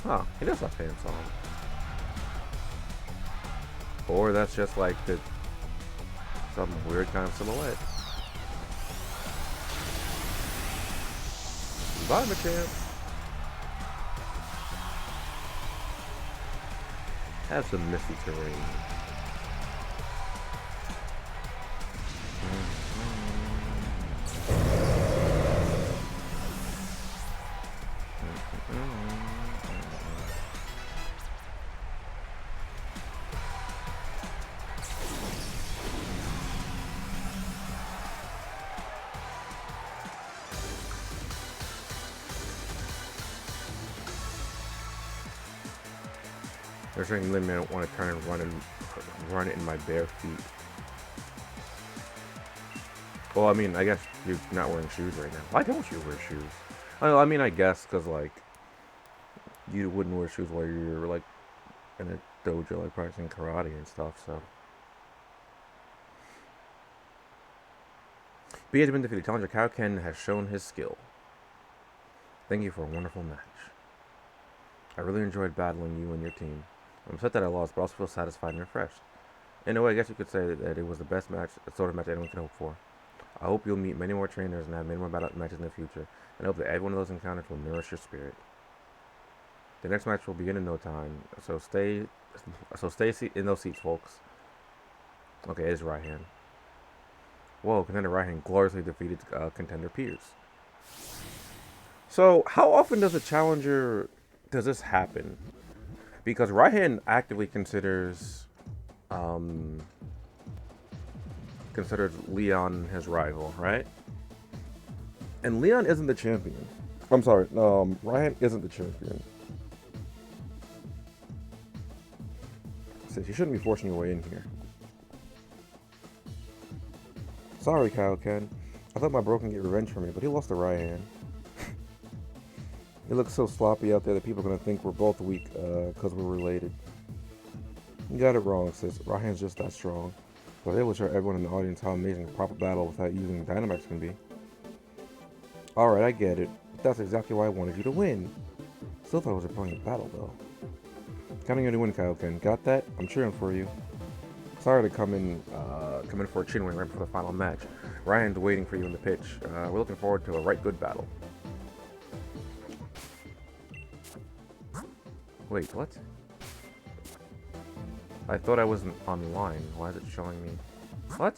S1: Oh, he does have pants on. Or that's just like some weird kind of silhouette. Bye, Machamp. Have some misty terrain. There's a limit I don't want to turn and run in my bare feet. Well, I mean, I guess you're not wearing shoes right now. Why don't you wear shoes? I mean, I guess because like you wouldn't wear shoes while you're like in a dojo, like practicing karate and stuff. So, B has been defeated. Challenger Kaioken has shown his skill. Thank you for a wonderful match. I really enjoyed battling you and your team. I'm upset that I lost, but I also feel satisfied and refreshed. In a way, I guess you could say that it was the best match, sort of match anyone could hope for. I hope you'll meet many more trainers and have many more battle matches in the future, and I hope that every one of those encounters will nourish your spirit. The next match will begin in no time, so stay in those seats, folks. Okay, it's Raihan. Whoa, contender Raihan gloriously defeated contender Pierce. So, how often does does this happen? Because Raihan actively considers Leon his rival, right? And Leon isn't the champion. I'm sorry, Raihan isn't the champion. Says you shouldn't be forcing your way in here. Sorry, Kaioken. I thought my bro can get revenge for me, but he lost to Ryan. It looks so sloppy out there that people are gonna think we're both weak, cause we're related. You got it wrong, sis. Ryan's just that strong. But I was able to show everyone in the audience how amazing a proper battle without using Dynamax can be. Alright, I get it. But that's exactly why I wanted you to win. Still thought it was a brilliant battle, though. Counting on you to win, Kaioken. Got that? I'm cheering for you. Sorry to come in for a chin win right before the final match. Ryan's waiting for you in the pitch. We're looking forward to a right good battle. Wait, what? I thought I wasn't online. Why is it showing me? What?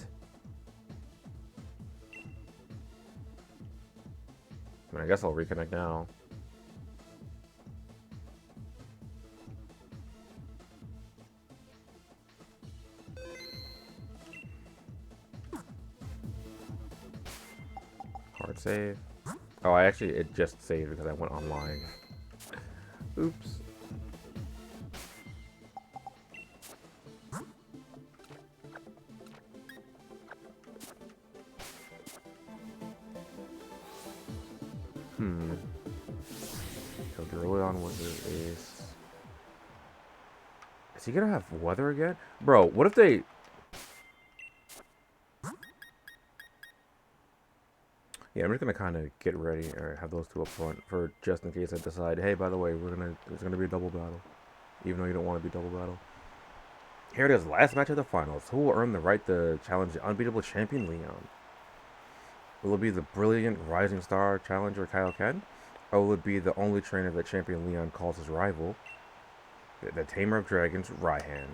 S1: I mean, I guess I'll reconnect now. Hard save. Oh, it just saved because I went online. Oops. So Duraludon was his ace. Is he gonna have weather again? Bro, what if they... Yeah, I'm just gonna kind of get ready or have those two up front for just in case I decide, hey, by the way, it's gonna be a double battle, even though you don't want to be double battle. Here it is, last match of the finals. Who will earn the right to challenge the unbeatable champion Leon? Will it be the brilliant rising star challenger Kaioken, or will it be the only trainer that champion Leon calls his rival, the tamer of dragons, Raihan?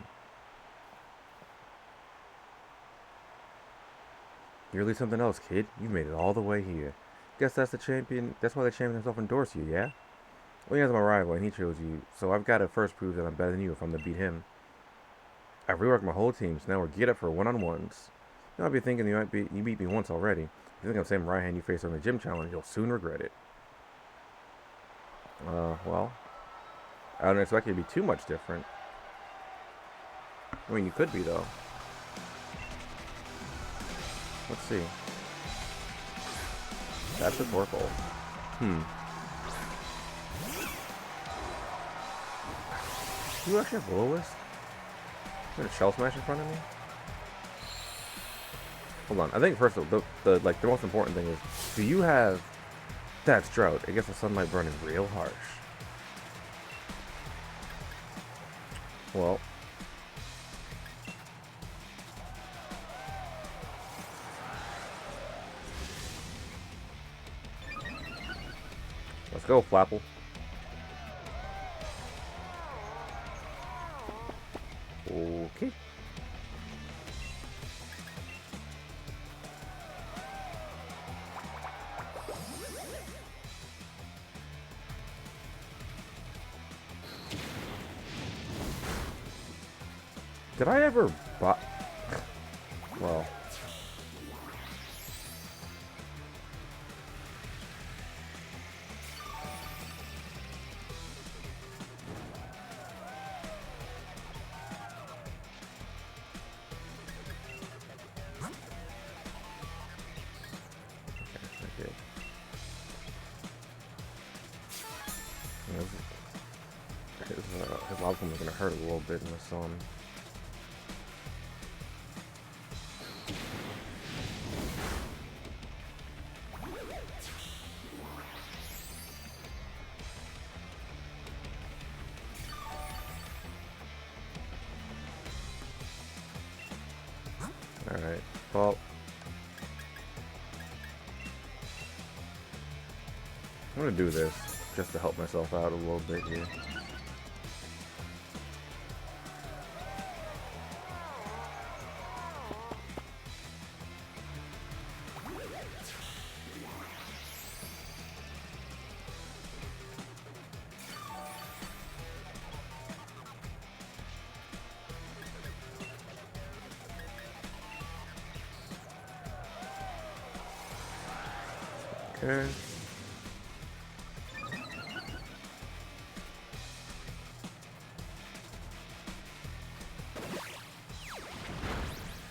S1: You're really something else, kid. You made it all the way here. Guess that's the champion. That's why the champion himself endorsed you, yeah? Well, Leon's my rival, and he chose you, so I've got to first prove that I'm better than you if I'm to beat him. I've reworked my whole team, so now we're geared up for one-on-ones. You might be thinking you beat me once already. If you think I'm the same Raihan you faced on the gym challenge, you'll soon regret it. Well, I don't expect you to be too much different. I mean, you could be, though. Let's see. That's a Torkoal. Do you actually have Will-O-Wisp? Is there a Shell Smash in front of me? Hold on. I think first the most important thing is, do you have... That's Drought. I guess the sun might burn in real harsh. Well... Let's go, Flapple. Okay. Did I ever buy... Well... His lava is going to hurt a little bit in the sun. Alright, well... I'm going to do this just to help myself out a little bit here. Okay.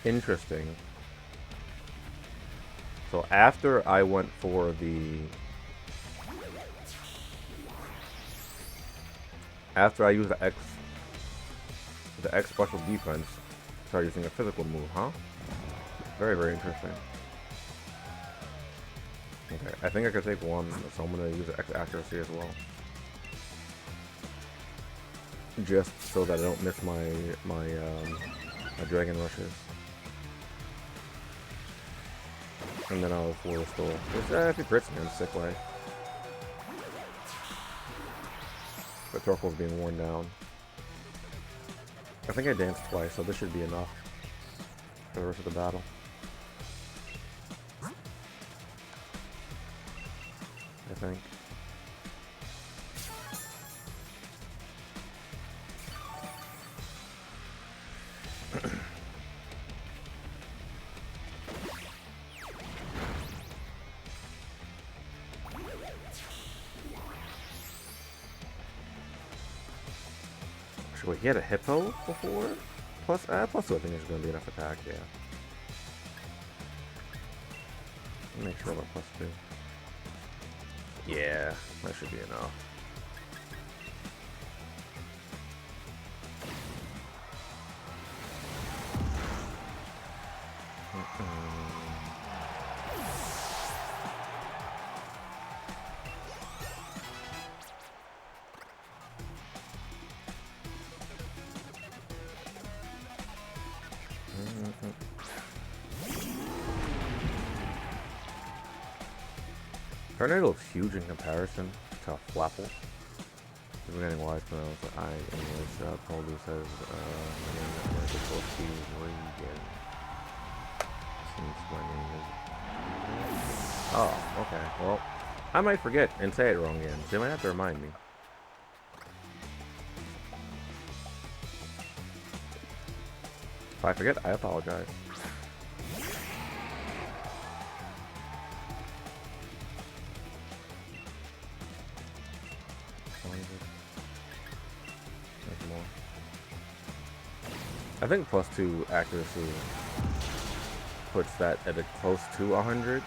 S1: Interesting. So after I went for the... After I used the X special defense, started using a physical move, huh? Very, very interesting. Okay, I think I could take one, so I'm gonna use X accuracy as well. Just so that I don't miss my dragon rushes. And then I'll full restore. If he crits me in a sick way. But Torkoal's being worn down. I think I danced twice, so this should be enough for the rest of the battle. I think. Wait, he had a hippo before? Plus 2 I think is going to be enough attack, yeah. Make sure about plus 2. Yeah, that should be enough. Tornado looks huge in comparison to Flapple. We're getting wise pronouns. Anyways, probably says, my name is Reagan. Since my name is... Oh, okay. Well, I might forget and say it wrong again, so you might have to remind me. If I forget, I apologize. I think plus 2 accuracy puts that at a close to 100.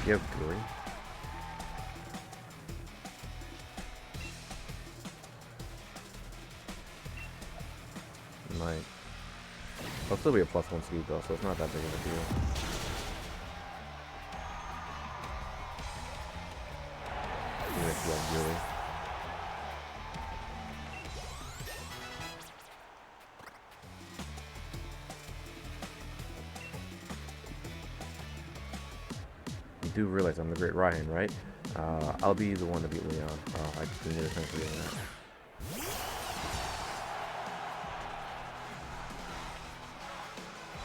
S1: You have Guri? Might. It'll still be a plus 1 speed though, so it's not that big of a deal. Even if you have Guri. You do realize I'm the Great Ryan, right? I'll be the one to beat Leon. I just didn't get a chance to get that.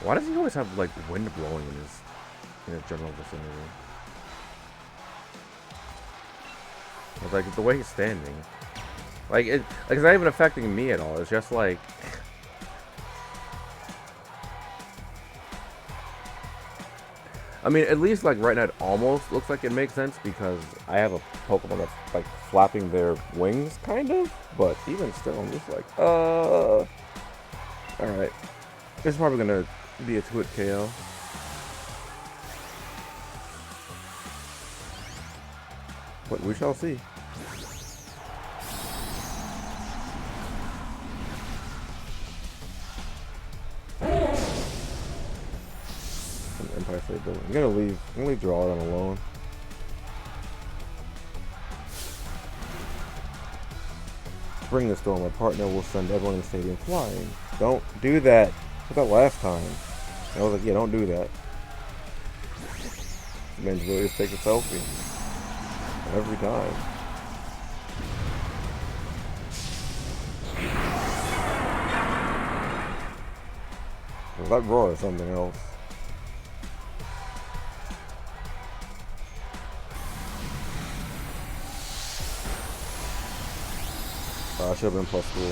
S1: Why does he always have like wind blowing in his general vicinity? Like the way he's standing, like it's not even affecting me at all. It's just like I mean, at least like right now it almost looks like it makes sense because I have a Pokemon that's like flapping their wings kind of, but even still I'm just like alright. This is probably gonna be a 2-hit KO. But we shall see. Empire State Building. I'm gonna leave Drawdown alone. Bring this door. My partner will send everyone in the stadium flying. Don't do that. I did that last time. I was like, yeah, don't do that. Man's really just take a selfie. Every time. Well, that roar is something else. I should have been plus 3.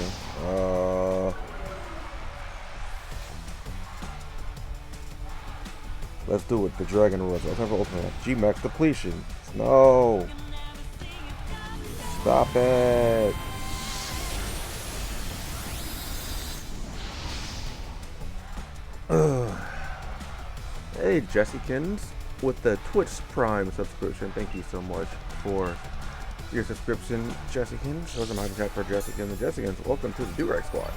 S1: Let's do it. The Dragon Rules. Let's have an ultimate. G-Max depletion. No. Stop it. Ugh. Hey, Jessykins, with the Twitch Prime subscription. Thank you so much for your subscription, Jessykins. Those are my chat for Jessykins and Jessykins. Welcome to the Durag Squad.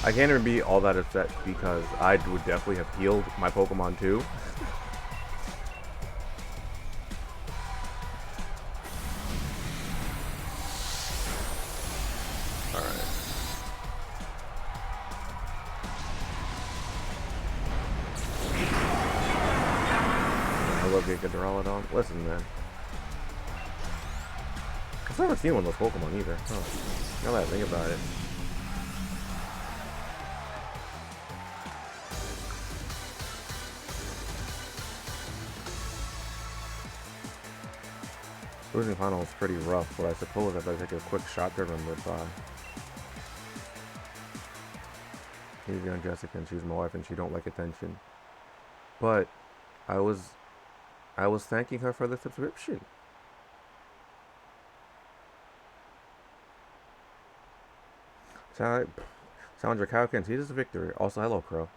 S1: I can't even be all that upset because I would definitely have healed my Pokemon too. Alright. I love getting Duraludon. Listen, man. I've never seen one of those Pokemon either. Huh. Now that I think about it. Losing final is pretty rough, but I suppose if I take a quick shot to remember it by. Easy on Jessica, and she's my wife and she don't like attention. But I was thanking her for the subscription. Challenger Kaioken sees a victory. Also, hello, Crow.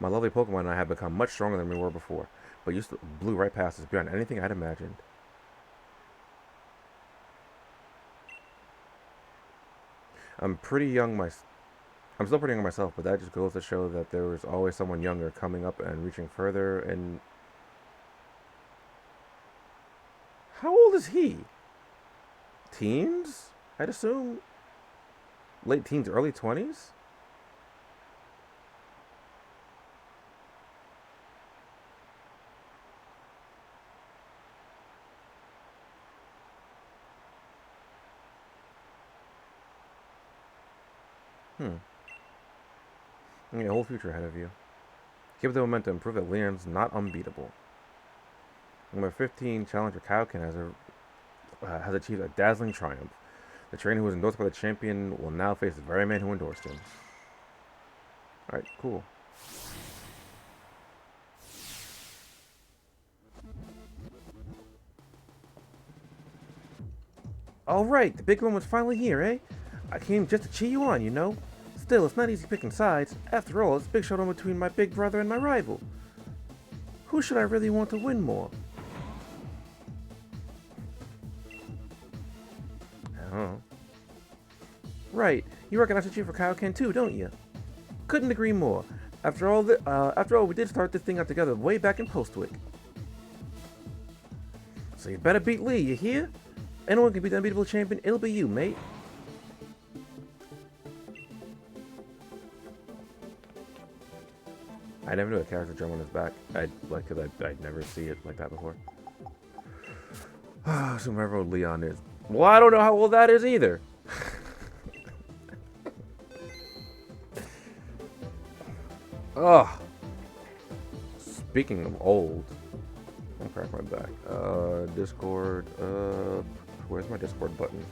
S1: My lovely Pokemon and I have become much stronger than we were before, but you still blew right past us beyond anything I'd imagined. I'm still pretty young myself, but that just goes to show that there was always someone younger coming up and reaching further. And how old is he? Teens? I'd assume late teens, early 20s? You got a whole future ahead of you. Keep the momentum, prove that Leon's not unbeatable. Number 15, Challenger Kaioken has achieved a dazzling triumph. The trainer who was endorsed by the champion will now face the very man who endorsed him. Alright, cool. Alright, the big one was finally here, eh? I came just to cheer you on, you know? Still, it's not easy picking sides. After all, it's a big showdown between my big brother and my rival. Who should I really want to win more? Oh. Right, you recognize the cheer for Kaioken too, don't you? Couldn't agree more. After all, we did start this thing out together way back in Postwick. So you better beat Lee, you hear? Anyone can beat the unbeatable champion, it'll be you, mate. I never knew a character drum on his back. I'd never see it like that before. So whoever old Leon is. Well, I don't know how old that is either. Ugh. Speaking of old, I'll crack my back. Discord. Where's my Discord button?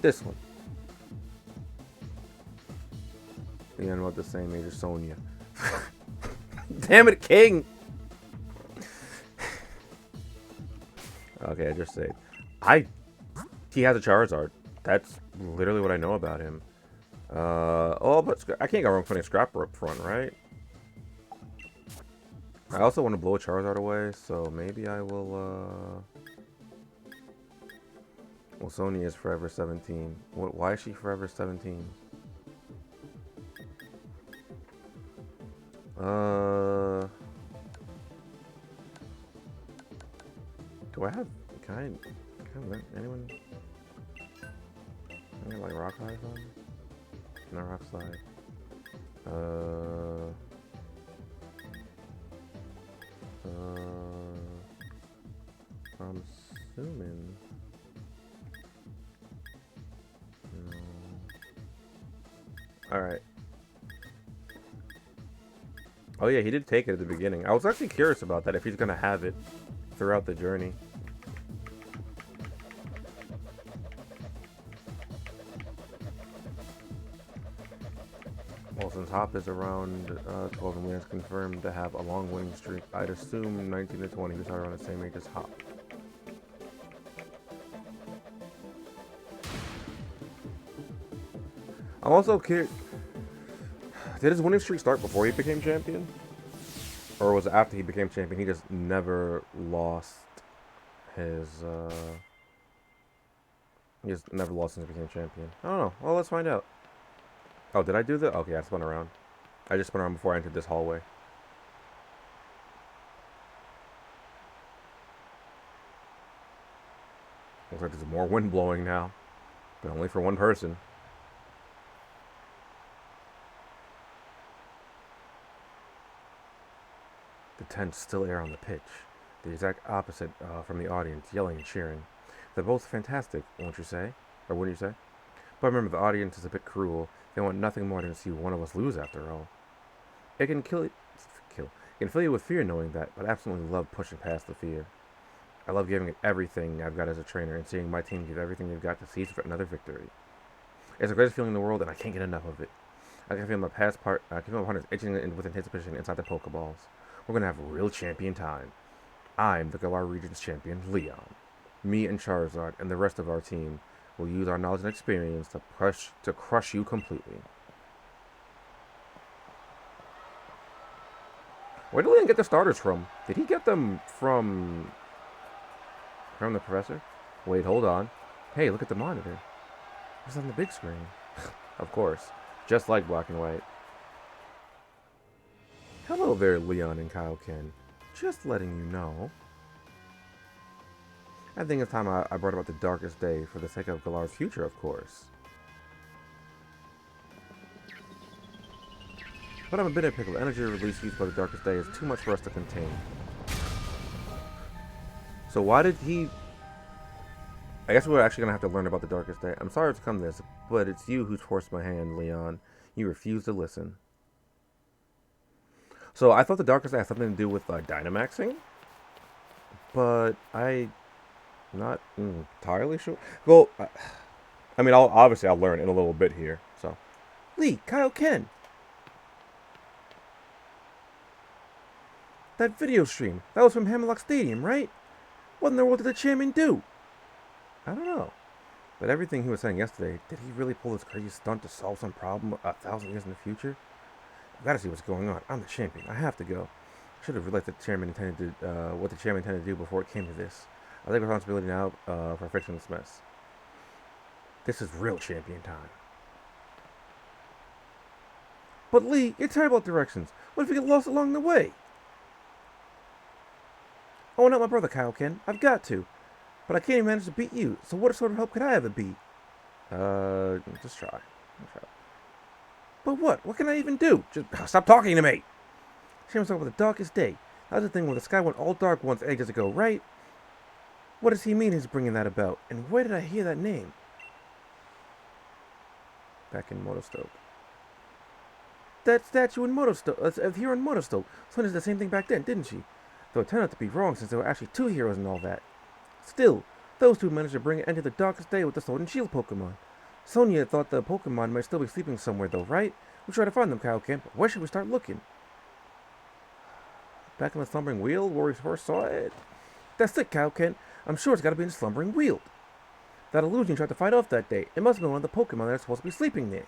S1: This one. Leon about the same age as Sonya. Damn it, King! Okay, I just say, he has a Charizard. That's literally what I know about him. But I can't go wrong putting Scrapper up front, right? I also want to blow a Charizard away, so maybe I will, well, Sonya is forever 17. Why is she forever 17? Do I have, can I anyone, I get like Rock Slide on? No, Rock Slide. I'm assuming, no. Alright. Oh yeah, he did take it at the beginning. I was actually curious about that, if he's gonna have it throughout the journey. Well, since Hop is around 12 and Leon's confirmed to have a long winning streak, I'd assume 19 to 20 was around the same age as Hop. I'm also curious, did his winning streak start before he became champion? Or was it after he became champion? He just never lost his, he just never lost since he became champion. I don't know. Well, let's find out. Oh, did I do that? Okay, I spun around. I just spun around before I entered this hallway. Looks like there's more wind blowing now, but only for one person. The tense, still air on the pitch. The exact opposite from the audience, yelling and cheering. They're both fantastic, won't you say? Or wouldn't you say? But remember, the audience is a bit cruel. They want nothing more than to see one of us lose, after all. It can kill. It can fill you with fear knowing that, but I absolutely love pushing past the fear. I love giving it everything I've got as a trainer and seeing my team give everything they've got to seize for another victory. It's the greatest feeling in the world, and I can't get enough of it. I can feel I can feel my partners itching with anticipation inside the Pokeballs. We're gonna have a real champion time. I'm the Galar Region's champion, Leon. Me and Charizard and the rest of our team will use our knowledge and experience to crush you completely. Where did Leon get the starters from? Did he get them from the professor? Wait, hold on. Hey, look at the monitor. It's on the big screen. Of course. Just like black and white. Hello there, Leon and Kaioken. Just letting you know. I think it's time I brought about the darkest day for the sake of Galar's future, of course. But I'm a bit of a pickle. The energy release used by the darkest day is too much for us to contain. So why did he... I guess we're actually going to have to learn about the darkest day. I'm sorry to come to this, but it's you who's forced my hand, Leon. You refuse to listen. So I thought the darkest day had something to do with Dynamaxing. But I'm not entirely sure. Well, I mean, obviously I'll learn in a little bit here. So, Lee, Kaioken. That video stream, that was from Hammerlock Stadium, right? What in the world did the chairman do? I don't know. But everything he was saying yesterday, did he really pull this crazy stunt to solve some problem 1,000 years in the future? I've got to see what's going on. I'm the champion. I have to go. I should have realized what the chairman intended to do before it came to this. I take responsibility now for fixing this mess. This is real champion time. But Lee, you're terrible at directions. What if you get lost along the way? Oh, not my brother, Kaioken. I've got to. But I can't even manage to beat you, so what sort of help could I ever be? Just try. But what? What can I even do? Just stop talking to me! Shaman's talking about the darkest day. That's the thing when the sky went all dark once ages ago, right? What does he mean he's bringing that about? And where did I hear that name? Back in Motostoke. That statue in Motostoke, here in Motostoke. Sonia did the same thing back then, didn't she? Though it turned out to be wrong since there were actually two heroes and all that. Still, those two managed to bring an end to the darkest day with the Sword and Shield Pokemon. Sonia thought the Pokemon might still be sleeping somewhere though, right? We'll try to find them, Kaioken, but where should we start looking? Back in the Slumbering Wheel, where we first saw it? That's it, Kaioken. I'm sure it's gotta be in the Slumbering Wheel. That illusion tried to fight off that day. It must have been one of the Pokemon that are supposed to be sleeping there.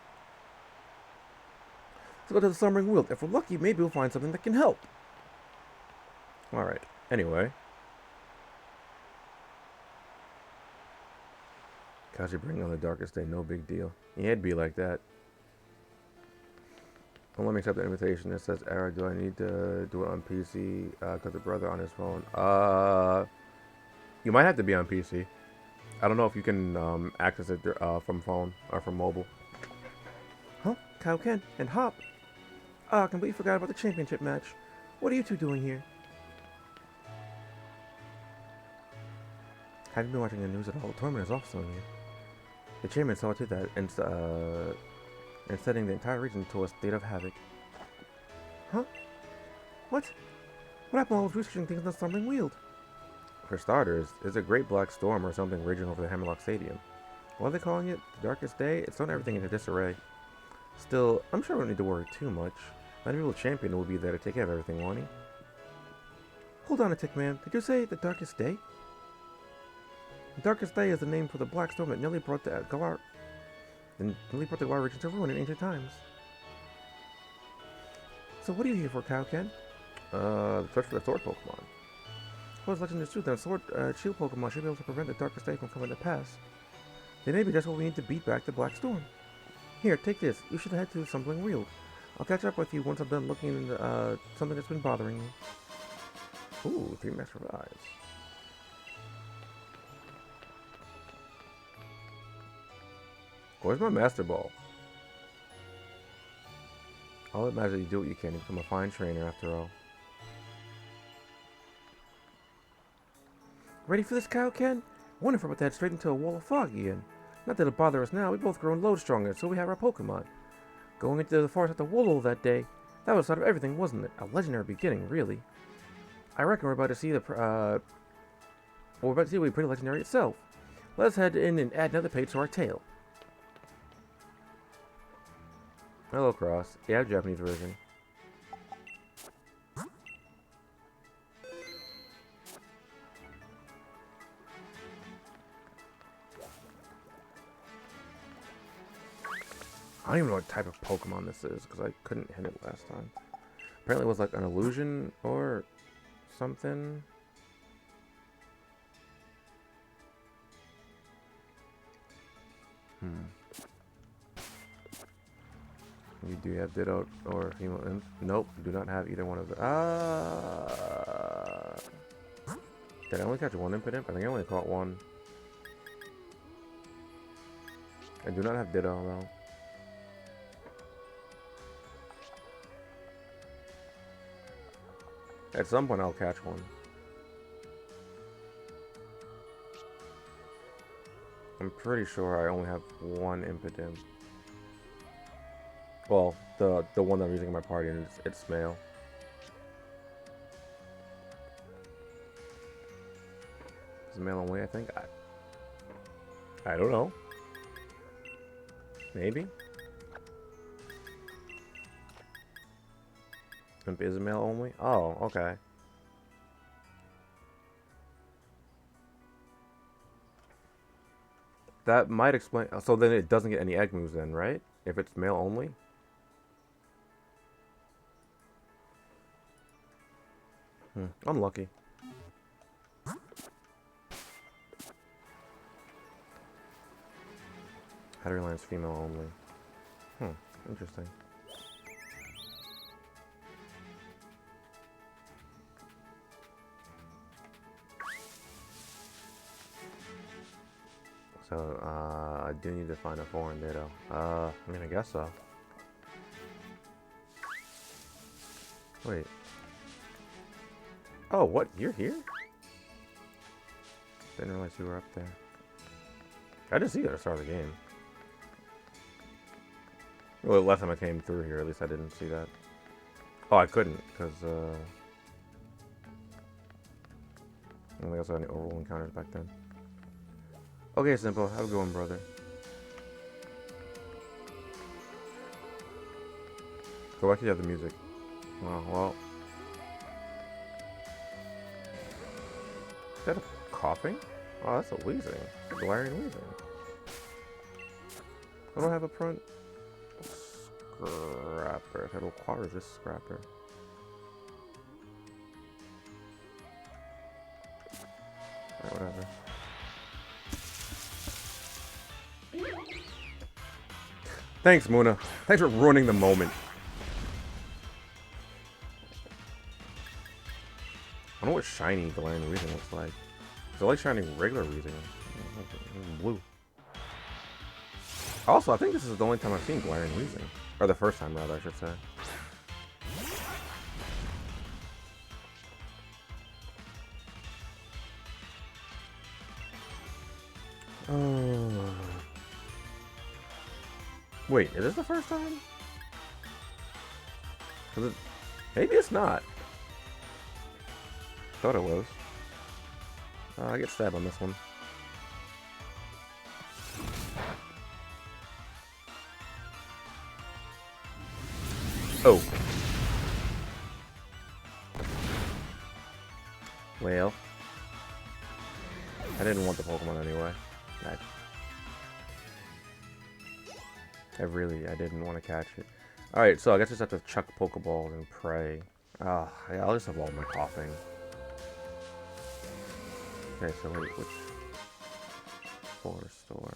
S1: Let's go to the Slumbering Wheel. If we're lucky, maybe we'll find something that can help. Alright, anyway. Cause you bring on the darkest day, no big deal. Yeah, it'd be like that. Don't let me accept the invitation. It says error. Do I need to do it on PC? Cause the brother on his phone. You might have to be on PC. I don't know if you can access it from phone or from mobile. Huh? Kaioken and Hop. I completely forgot about the championship match. What are you two doing here? Have you been watching the news at all? The tournament is off, Sonia. The chairman saw to that and setting the entire region to a state of havoc. Huh? What? What happened while I was researching things in the Stumbling Wield? For starters, it's a great black storm or something raging over the Hammerlock Stadium. What are they calling it? The darkest day? It's thrown everything into disarray. Still, I'm sure we don't need to worry too much. Not even a champion will be there to take care of everything, won't he? Hold on a tick, man. Did you say the darkest day? The darkest day is the name for the black storm that nearly brought the Galar region to ruin in ancient times. So what are you here for, Kaioken? Search for the sword Pokemon. Well, as legend is true, then sword shield Pokemon should be able to prevent the darkest day from coming to pass. They may be just what we need to beat back the Black Storm. Here, take this. You should head to the Stumbling Wield. I'll catch up with you once I'm done looking into something that's been bothering me. Ooh, 3 max revives. Where's my Master Ball? I'll imagine you do what you can to become a fine trainer after all. Ready for this, Kaioken? I wonder if we're about to head straight into a wall of fog again. Not that it'll bother us now, we've both grown load stronger, so we have our Pokemon. Going into the forest at the Wooloo that day, that was the start of everything, wasn't it? A legendary beginning, really. I reckon we're about to see we're about to see a pretty legendary itself. Let's head in and add another page to our tale. Hello, Cross. Yeah, Japanese version. I don't even know what type of Pokemon this is, because I couldn't hit it last time. Apparently it was like an illusion or something. You do have Ditto or Female Imp? Nope, do not have either one of them. Did I only catch one Impidimp? I think I only caught one. I do not have Ditto though. At some point I'll catch one. I'm pretty sure I only have one Impidimp. Well, the one that I'm using in my party, and it's male. It's male only, I think. I don't know. Maybe. Imp is male only? Oh, okay. That might explain. So then it doesn't get any egg moves then, right? If it's male only? Unlucky. Hattery Line's female only. Interesting. So, I do need to find a foreign Ditto. I mean, I guess so. Wait. Oh, what? You're here? Didn't realize you were up there. I didn't see you at the start of the game. Well, last time I came through here, at least I didn't see that. Oh, I couldn't, because, I don't think I saw any overall encounters back then. Okay, Simple. Have a good one, brother. Go back to the other music. Oh, well. Is that a coughing? Oh, that's a wheezing. A glaring wheezing. I don't have a front scrapper. I have a quad resist scrapper. Alright, whatever. Thanks, Muna. Thanks for ruining the moment. I don't know what shiny glaring Weezing looks like. Is it like shining regular Weezing? Blue. Also, I think this is the only time I've seen glaring Weezing. Or the first time, rather, I should say. Oh. Wait, is this the first time? Maybe it's not. Thought it was. I get stabbed on this one. Oh. Well. I didn't want the Pokemon anyway. I didn't want to catch it. Alright, so I guess I just have to chuck Pokeballs and pray. Yeah, I'll just evolve my coughing. Okay, so wait, which... store?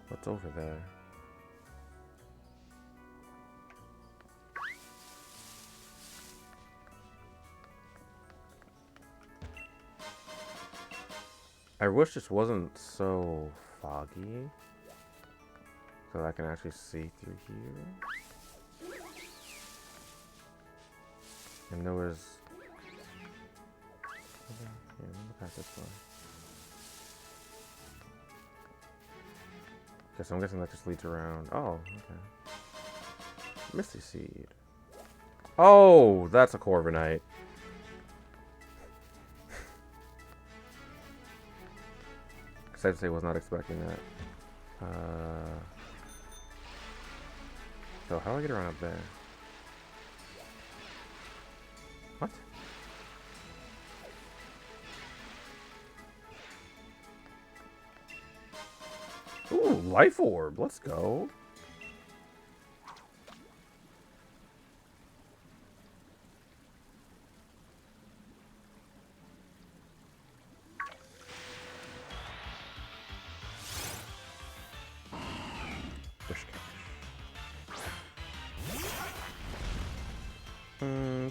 S1: What's over there? I wish this wasn't so foggy, so that I can actually see through here. And there was... Yeah, let me pass this way. Okay, so I'm guessing that just leads around. Oh, okay. Misty Seed. Oh, that's a Corviknight. I'd say was not expecting that. So how do I get around up there? What? Ooh, Life Orb. Let's go.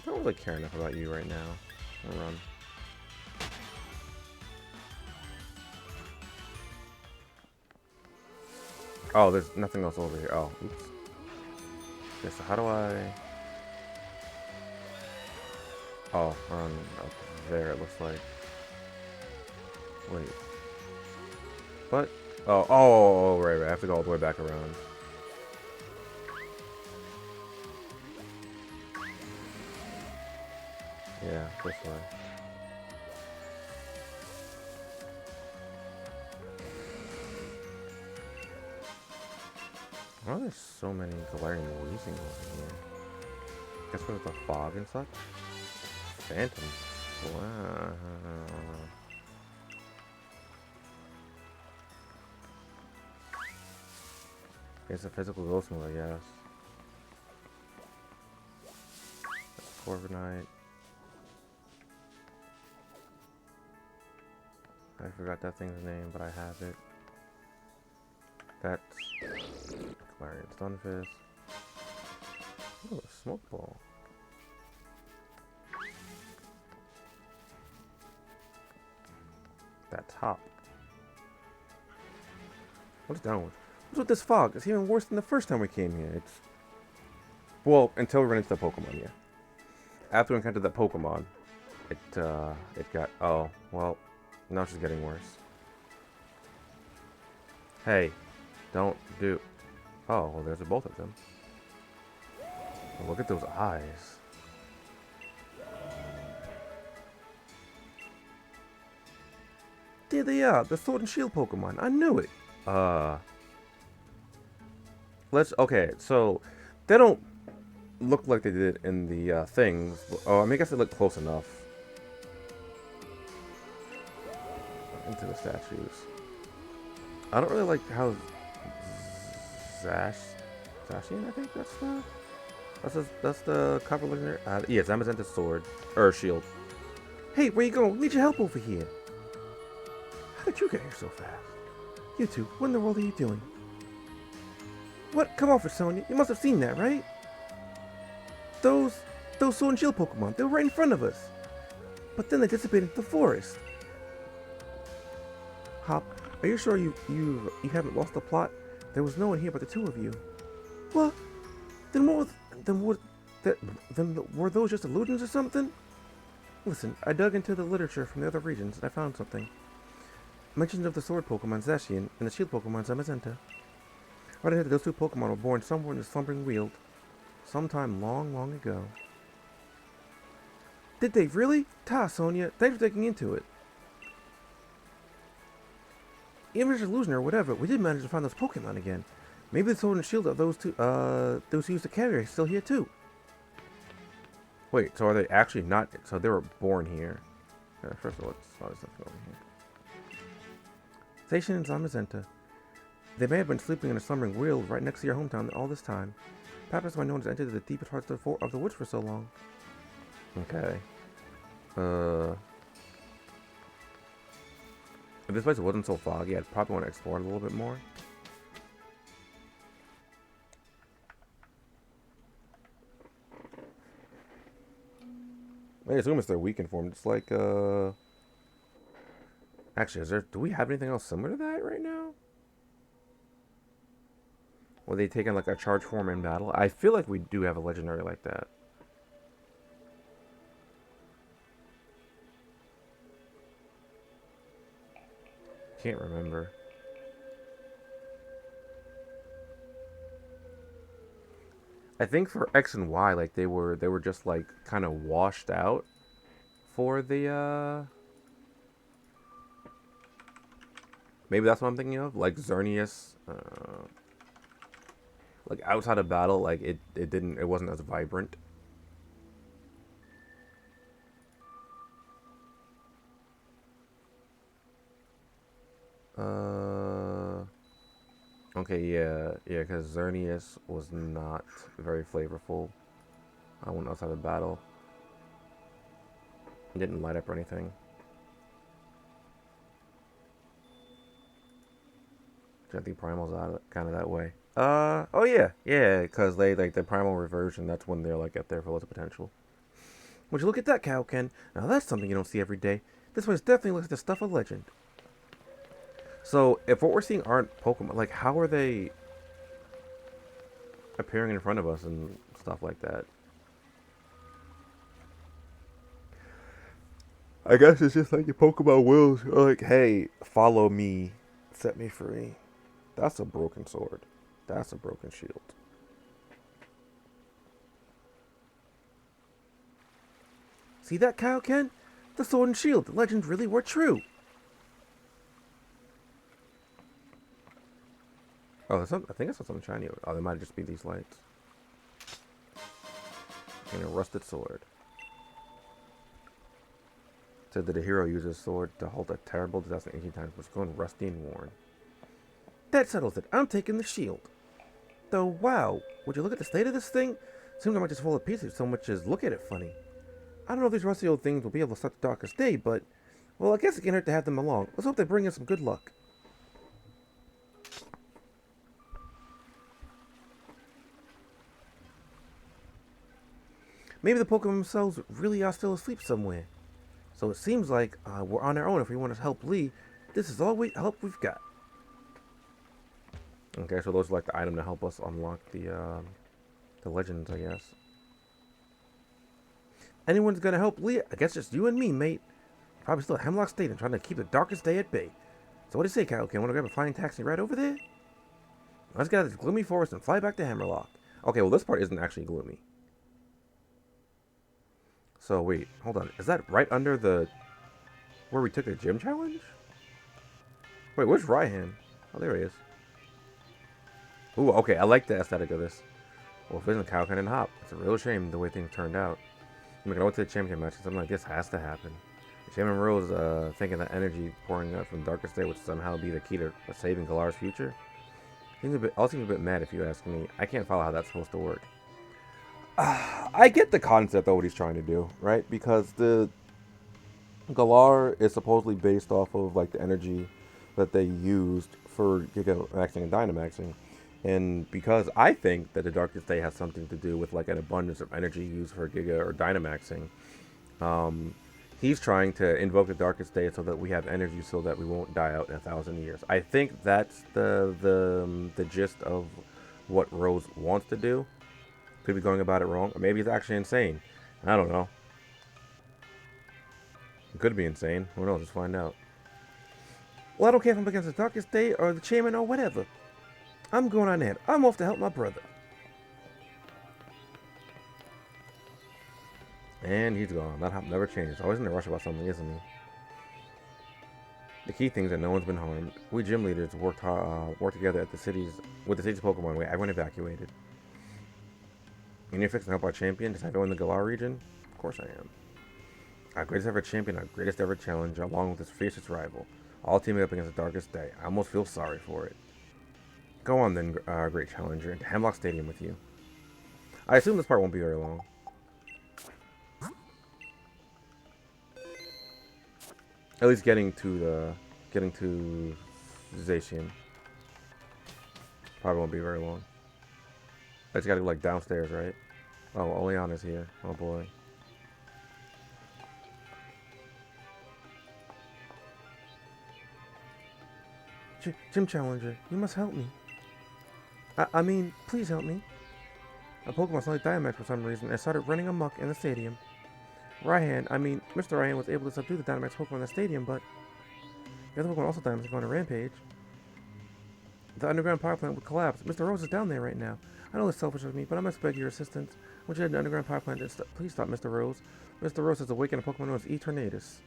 S1: Don't really care enough about you right now. I'll run. Oh, there's nothing else over here. Oh, oops. Okay, so how do I... Oh, run up there, it looks like. Wait. What? Oh, right. I have to go all the way back around. Yeah, this way. Why are there so many glaring wheezing over here? Guess with the fog and such? Phantom. Wow. It's a physical ghost move, I guess. That's Corviknight. I forgot that thing's name, but I have it. That's Clarion Stunfisk. Oh, a Smoke Ball. That top. What's down with? What's with this fog? It's even worse than the first time we came here. It's... Well, until we ran into the Pokemon, yeah. After we encountered that Pokemon, it got... Oh, well... Now it's just getting worse. Hey, don't do... Oh, well, there's both of them. Oh, look at those eyes. There they are, the Sword and Shield Pokemon. I knew it. Okay, so they don't look like they did in the things. Oh, I mean, I guess they look close enough. Into the statues. I don't really like how Zacian, I think that's the cover legendary. Yeah, Zamazenta's sword or shield. Hey, where you going? Need your help over here. How did you get here so fast? You two, what in the world are you doing? What? Come off it, Sonya. You must have seen that, right? Those Sword and Shield Pokemon. They were right in front of us. But then they disappeared into the forest. Hop, are you sure you haven't lost the plot? There was no one here but the two of you. What? Then were those just illusions or something? Listen, I dug into the literature from the other regions and I found something. Mentions of the sword Pokemon Zacian and the shield Pokemon Zamazenta. Right ahead, those two Pokemon were born somewhere in the slumbering weald, sometime long, long ago. Did they really? Ta, Sonia, thanks for taking into it. Even if it's an illusion or whatever, we did manage to find those Pokemon again. Maybe the sword and shield of those who used to carry are still here too. Wait, so are they actually not? So they were born here. First of all, let's saw this stuff over here. Station in Zamazenta. They may have been sleeping in a slumbering weald right next to your hometown all this time. Perhaps why no one's entered the deepest parts of the woods for so long. Okay. If this place wasn't so foggy, I'd probably want to explore it a little bit more. I assume it's their weakened form. It's like, actually, do we have anything else similar to that right now? Were they taking like a charge form in battle? I feel like we do have a legendary like that. Can't remember. I think for X and Y, like they were just like kind of washed out for the maybe that's what I'm thinking of, like Xerneas, like outside of battle, like it wasn't as vibrant. Okay, yeah, because Xerneas was not very flavorful. I went outside of battle. It didn't light up or anything. I think Primal's out kind of that way. Oh yeah, because they like the Primal reversion. That's when they're like at their fullest potential. Would you look at that, Kaioken? Now that's something you don't see every day. This place definitely looks like the stuff of legend. So if what we're seeing aren't Pokemon, like how are they appearing in front of us and stuff like that? I guess it's just like your Pokemon wills. Like, hey, follow me, set me free. That's a broken sword. That's a broken shield. See that, Kaioken? The sword and shield, the legends really were true. Oh, I think I saw something shiny. Oh, they might just be these lights. And a rusted sword. It said that a hero uses sword to halt a terrible disaster in ancient times was grown rusty and worn. That settles it. I'm taking the shield. Though, wow, would you look at the state of this thing? Seems I might just fall to pieces so much as look at it funny. I don't know if these rusty old things will be able to stop the darkest day, but, well, I guess it can't hurt to have them along. Let's hope they bring us some good luck. Maybe the Pokemon themselves really are still asleep somewhere. So it seems like we're on our own if we want to help Lee. This is all help we've got. Okay, so those are like the item to help us unlock the legends, I guess. Anyone's gonna help Lee? I guess just you and me, mate. Probably still at Hemlock State and trying to keep the darkest day at bay. So what do you say, Kaioken? Want to grab a flying taxi right over there? Let's get out of this gloomy forest and fly back to Hammerlock. Okay, well this part isn't actually gloomy. So wait, hold on. Is that right under the where we took the gym challenge? Wait, where's Raihan? Oh, there he is. Ooh, okay, I like the aesthetic of this. Well, if it isn't Kaioken and Hop, it's a real shame the way things turned out. I'm going to the championship match, something like this has to happen. Shaman Rose thinking that energy pouring out from Darkest Day would somehow be the key to saving Galar's future. All seems a bit mad if you ask me. I can't follow how that's supposed to work. I get the concept of what he's trying to do, right? Because the Galar is supposedly based off of like the energy that they used for Giga Maxing and Dynamaxing. And because I think that the Darkest Day has something to do with like an abundance of energy used for Giga or Dynamaxing, he's trying to invoke the Darkest Day so that we have energy so that we won't die out in 1,000 years. I think that's the gist of what Rose wants to do. Could be going about it wrong, or maybe he's actually insane. I don't know. It could be insane. Who knows? Let's find out. Well, I don't care if I'm against the Darkest Day or the Chairman or whatever. I'm going on ahead. I'm off to help my brother. And he's gone. That never changes. Always in a rush about something, isn't he? The key thing is that no one's been harmed. We gym leaders worked together at with the city's Pokemon where everyone evacuated. And you're fixing to help our champion? Does everyone in the Galar region? Of course I am. Our greatest ever champion, our greatest ever challenger, along with his fiercest rival. All teaming up against the darkest day. I almost feel sorry for it. Go on then, great challenger, into Hemlock Stadium with you. I assume this part won't be very long. At least getting to Zacian probably won't be very long. I just gotta go like downstairs, right? Oh, Oleana's here. Oh boy. Gym Challenger, you must help me. I mean, please help me. A Pokemon like Dynamax for some reason and started running amok in the stadium. Mr. Ryan was able to subdue the Dynamax Pokemon in the stadium, but the other Pokemon also Dynamax going on a rampage. The underground power plant would collapse. Mr. Rose is down there right now. I know it's selfish of me, but I must beg your assistance. Once you head to the underground power plant, please stop Mr. Rose. Mr. Rose has awakened a Pokemon known as Eternatus.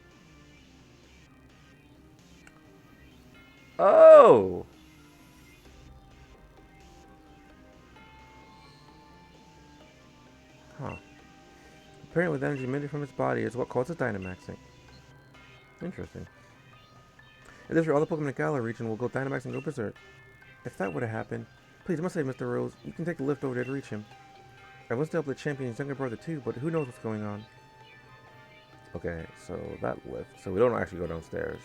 S1: Oh! Huh. Apparently the energy emitted from its body is what causes Dynamaxing. Interesting. If this were all the Pokemon in the Galar region, will go Dynamax and go Berserk. If that were to happen, please, I must say, Mr. Rose, you can take the lift over there to reach him. I want to help the champion's younger brother too, but who knows what's going on. Okay, so that lift. So we don't actually go downstairs.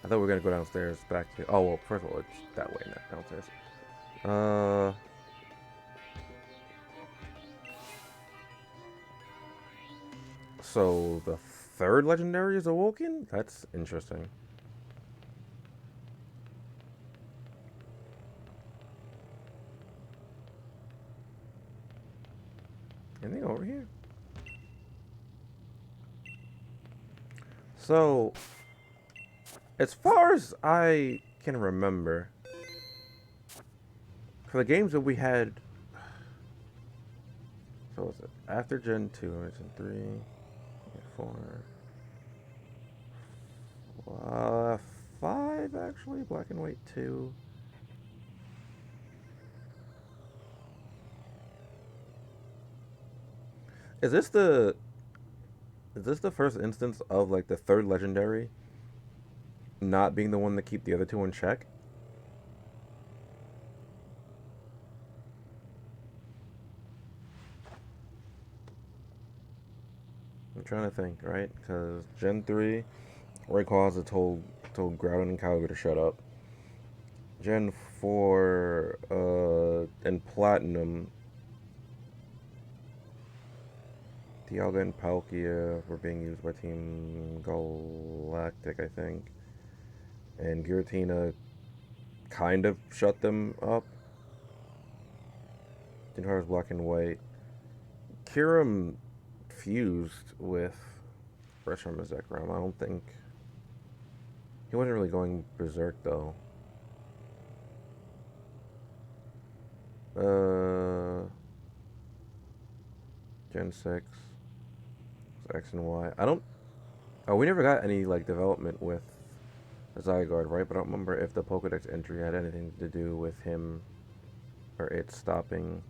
S1: I thought we were going to go downstairs back to... Oh, well, first of all, it's that way, not downstairs. So the third legendary is awoken? That's interesting. Anything over here? So, as far as I can remember, for the games that we had, so was it after Gen 2, Gen 3, 4, 5 actually, Black and White 2. Is this the first instance of like the third legendary not being the one to keep the other two in check? I'm trying to think, right? Because Gen 3, Rayquaza told Groudon and Kyogre to shut up. Gen 4, and Platinum, Dialga and Palkia were being used by Team Galactic, I think. And Giratina kind of shut them up. Dinhar's Black and White. Kyurem fused with Reshiram and Zekrom. I don't think... He wasn't really going berserk, though. Gen 6. X and Y. I don't... Oh, we never got any, like, development with Zygarde, right? But I don't remember if the Pokedex entry had anything to do with him or it stopping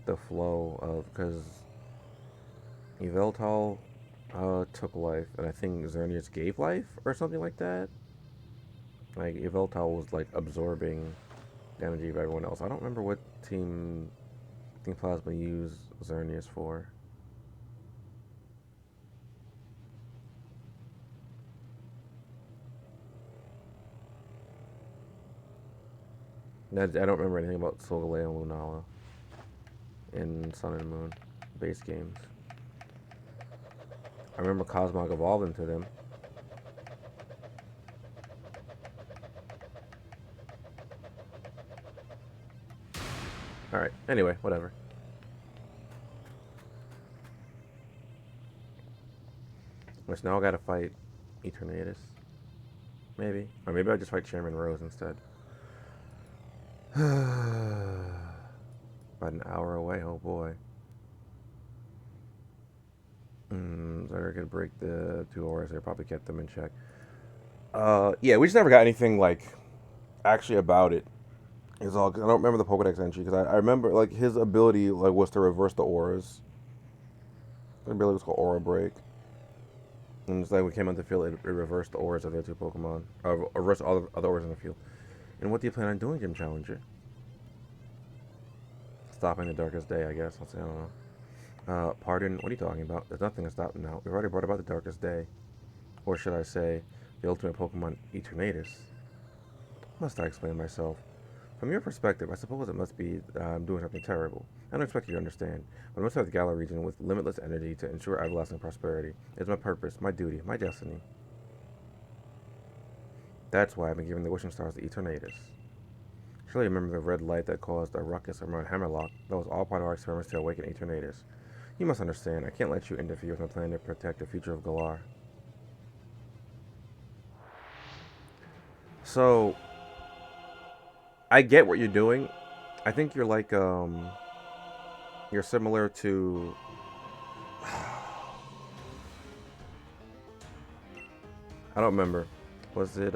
S1: the flow of... Because Yveltal took life, and I think Xerneas gave life or something like that. Like, Yveltal was, like, absorbing the energy of everyone else. I don't remember what Team Plasma used Xerneas for. I don't remember anything about Solgaleo and Lunala in Sun and Moon base games. I remember Cosmog evolved into them. Alright, anyway, whatever. Which now I gotta fight Eternatus. Maybe. Or maybe I'll just fight Chairman Rose instead. About an hour away, oh boy. So I could break the 2 hours. I probably kept them in check. Yeah, we just never got anything like actually about it. It's all. I don't remember the Pokedex entry because I remember like his ability like was to reverse the auras. His ability was called Aura Break, and it's like we came on the field, it reversed the auras of the other two Pokemon, or reversed all the other auras in the field. And what do you plan on doing, Gym Challenger? Stopping the darkest day, I guess. I don't know. Pardon, what are you talking about? There's nothing to stop now. We've already brought about the darkest day. Or should I say, the ultimate Pokemon, Eternatus. Must I explain myself? From your perspective, I suppose it must be I'm doing something terrible. I don't expect you to understand, but I must have the Galar region with limitless energy to ensure everlasting prosperity. It's my purpose, my duty, my destiny. That's why I've been giving the wishing stars to Eternatus. Surely you remember the red light that caused a ruckus around Hammerlock? That was all part of our experiments to awaken Eternatus. You must understand, I can't let you interfere with my plan to protect the future of Galar. So, I get what you're doing. I think you're like, you're similar to... I don't remember. Was it,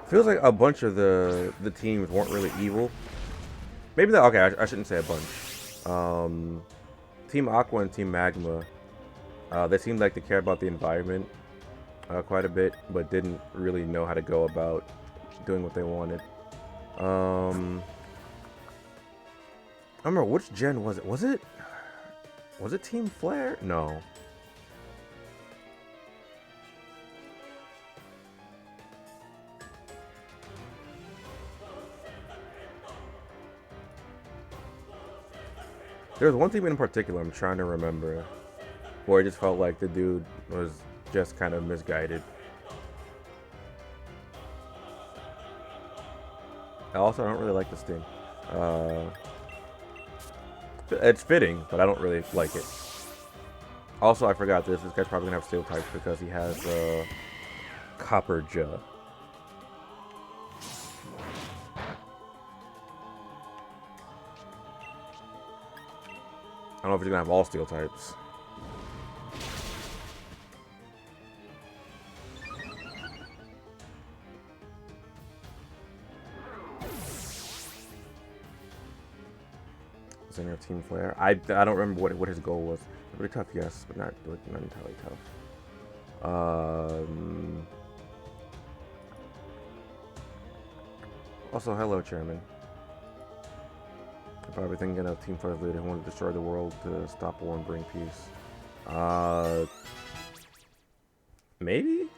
S1: feels like a bunch of the teams weren't really evil. Maybe that, okay, I shouldn't say a bunch. Team Aqua and Team Magma, they seemed like they cared about the environment quite a bit, but didn't really know how to go about doing what they wanted. I don't remember which gen was it. Was it Team Flare? No. There was one team in particular I'm trying to remember where it just felt like the dude was just kind of misguided. Also, I don't really like this team. It's fitting, but I don't really like it. Also, I forgot this. This guy's probably gonna have steel types because he has Copper Jaw. I don't know if he's gonna have all steel types. In your Team Flare. I don't remember what his goal was. Pretty tough, yes, but not entirely tough. Also, hello, Chairman. I'm probably thinking of Team Flare's leader who wanted to destroy the world to stop war and bring peace. Maybe?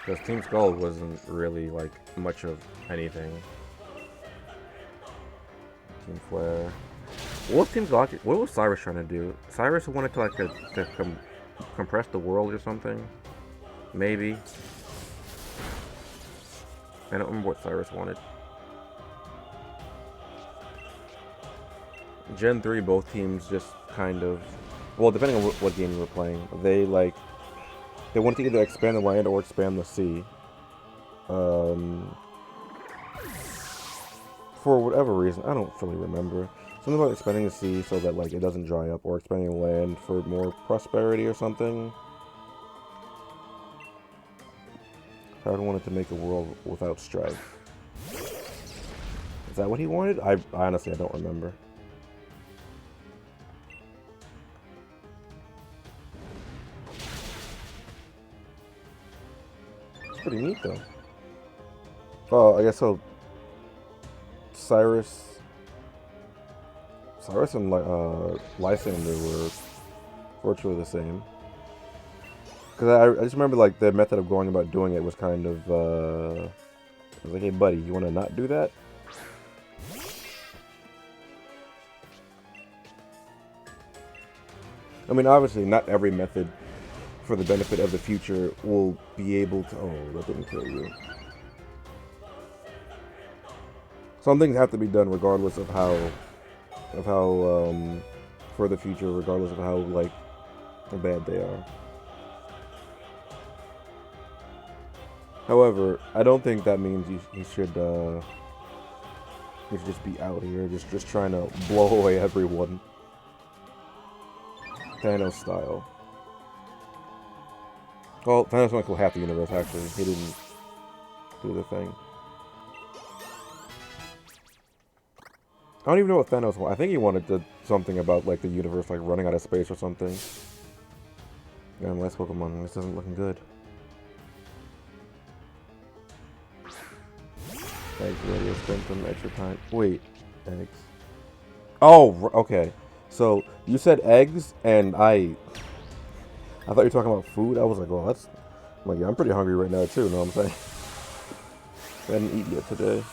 S1: Because Team Skull wasn't really, like, much of anything. Team Flare. What was Team Galactic? What was Cyrus trying to do? Cyrus wanted to, like, compress the world or something? Maybe. I don't remember what Cyrus wanted. Gen 3, both teams just kind of... Well, depending on what game you were playing, they, like... They wanted to either expand the land or expand the sea. For whatever reason, I don't fully remember. Something about expanding the sea so that like it doesn't dry up, or expanding the land for more prosperity or something. Howard wanted to make a world without strife. Is that what he wanted? I honestly, I don't remember. Pretty neat though. Oh, I guess so. Cyrus and Lysander were virtually the same. Because I just remember like the method of going about doing it was kind of I was like, hey buddy, you want to not do that? I mean, obviously, not every method for the benefit of the future will be able to... Oh, that didn't kill you. Some things have to be done regardless of how... for the future, regardless of how, like, how bad they are. However, I don't think that means he should just be out here, just trying to blow away everyone. Thanos style. Well, Thanos went kill half the universe, actually. He didn't do the thing. I don't even know what Thanos wanted. I think he wanted something about, like, the universe, like, running out of space or something. Yeah, last Pokemon. This isn't looking good. Eggs, radio, spend some extra time. Wait, eggs. Oh, okay. So, you said eggs, and I thought you were talking about food. I was like, well, that's... I'm like, yeah, I'm pretty hungry right now, too, you know what I'm saying? I hadn't eaten yet today.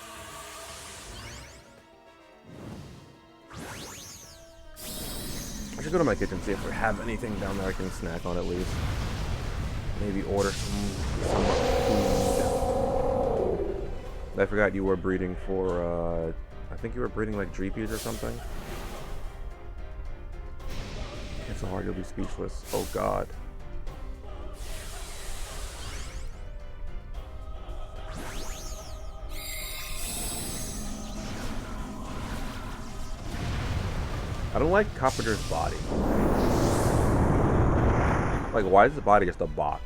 S1: I should go to my kitchen, see if we have anything down there I can snack on at least. Maybe order some food. I forgot you were breeding for, I think you were breeding like Dreepies or something. It's so hard, you'll be speechless. Oh god. I don't like Copperger's body. Like, why is the body just a box?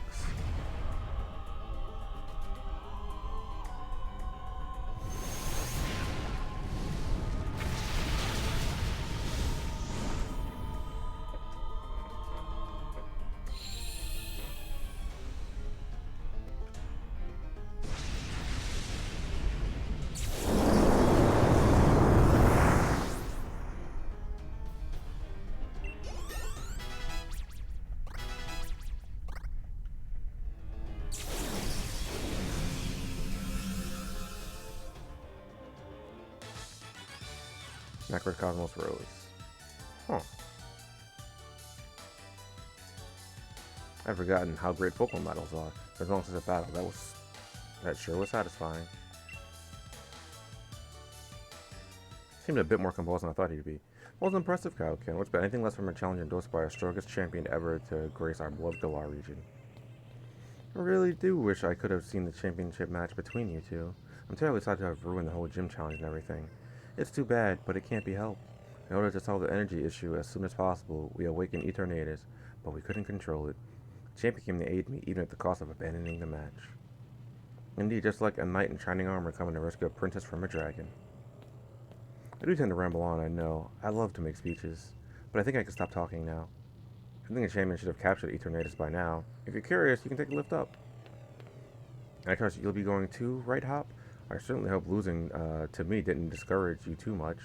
S1: Macrocosmos Rose. Huh. I've forgotten how great Pokemon battles are. As long as it's a battle, that sure was satisfying. Seemed a bit more composed than I thought he'd be. Well, was impressive, Kaioken. What's been anything less from a challenge endorsed by our strongest champion ever to grace our beloved Galar region. I really do wish I could have seen the championship match between you two. I'm terribly sorry to have ruined the whole gym challenge and everything. It's too bad, but it can't be helped. In order to solve the energy issue as soon as possible, we awakened Eternatus, but we couldn't control it. The champion came to aid me, even at the cost of abandoning the match. Indeed, just like a knight in shining armor coming to rescue a princess from a dragon. I do tend to ramble on, I know. I love to make speeches, but I think I can stop talking now. I think the champion should have captured Eternatus by now. If you're curious, you can take a lift up. I trust you'll be going too, right, Hop? I certainly hope losing to me didn't discourage you too much.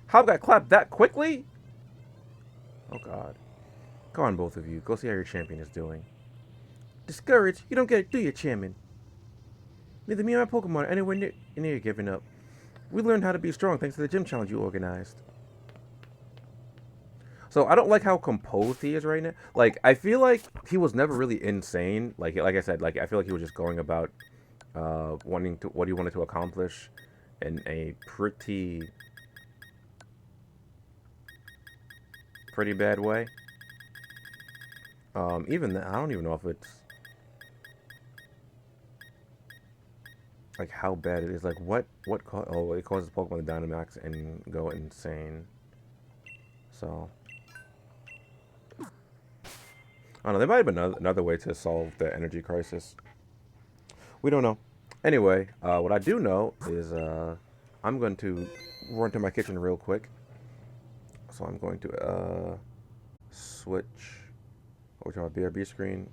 S1: Hop got clapped that quickly? Oh god. Go on, both of you. Go see how your champion is doing. Discouraged? You don't get it, do you, champion? Neither me or my Pokemon are anywhere near giving up. We learned how to be strong thanks to the gym challenge you organized. So I don't like how composed he is right now. Like, I feel like he was never really insane. Like I said, like I feel like he was just going about wanting to what he wanted to accomplish in a pretty bad way. Even I don't even know if it's like how bad it is. Like oh, it causes Pokemon to Dynamax and go insane. So I don't know. There might have been another way to solve the energy crisis. We don't know. Anyway, what I do know is I'm going to run to my kitchen real quick. So I'm going to switch over to my BRB screen.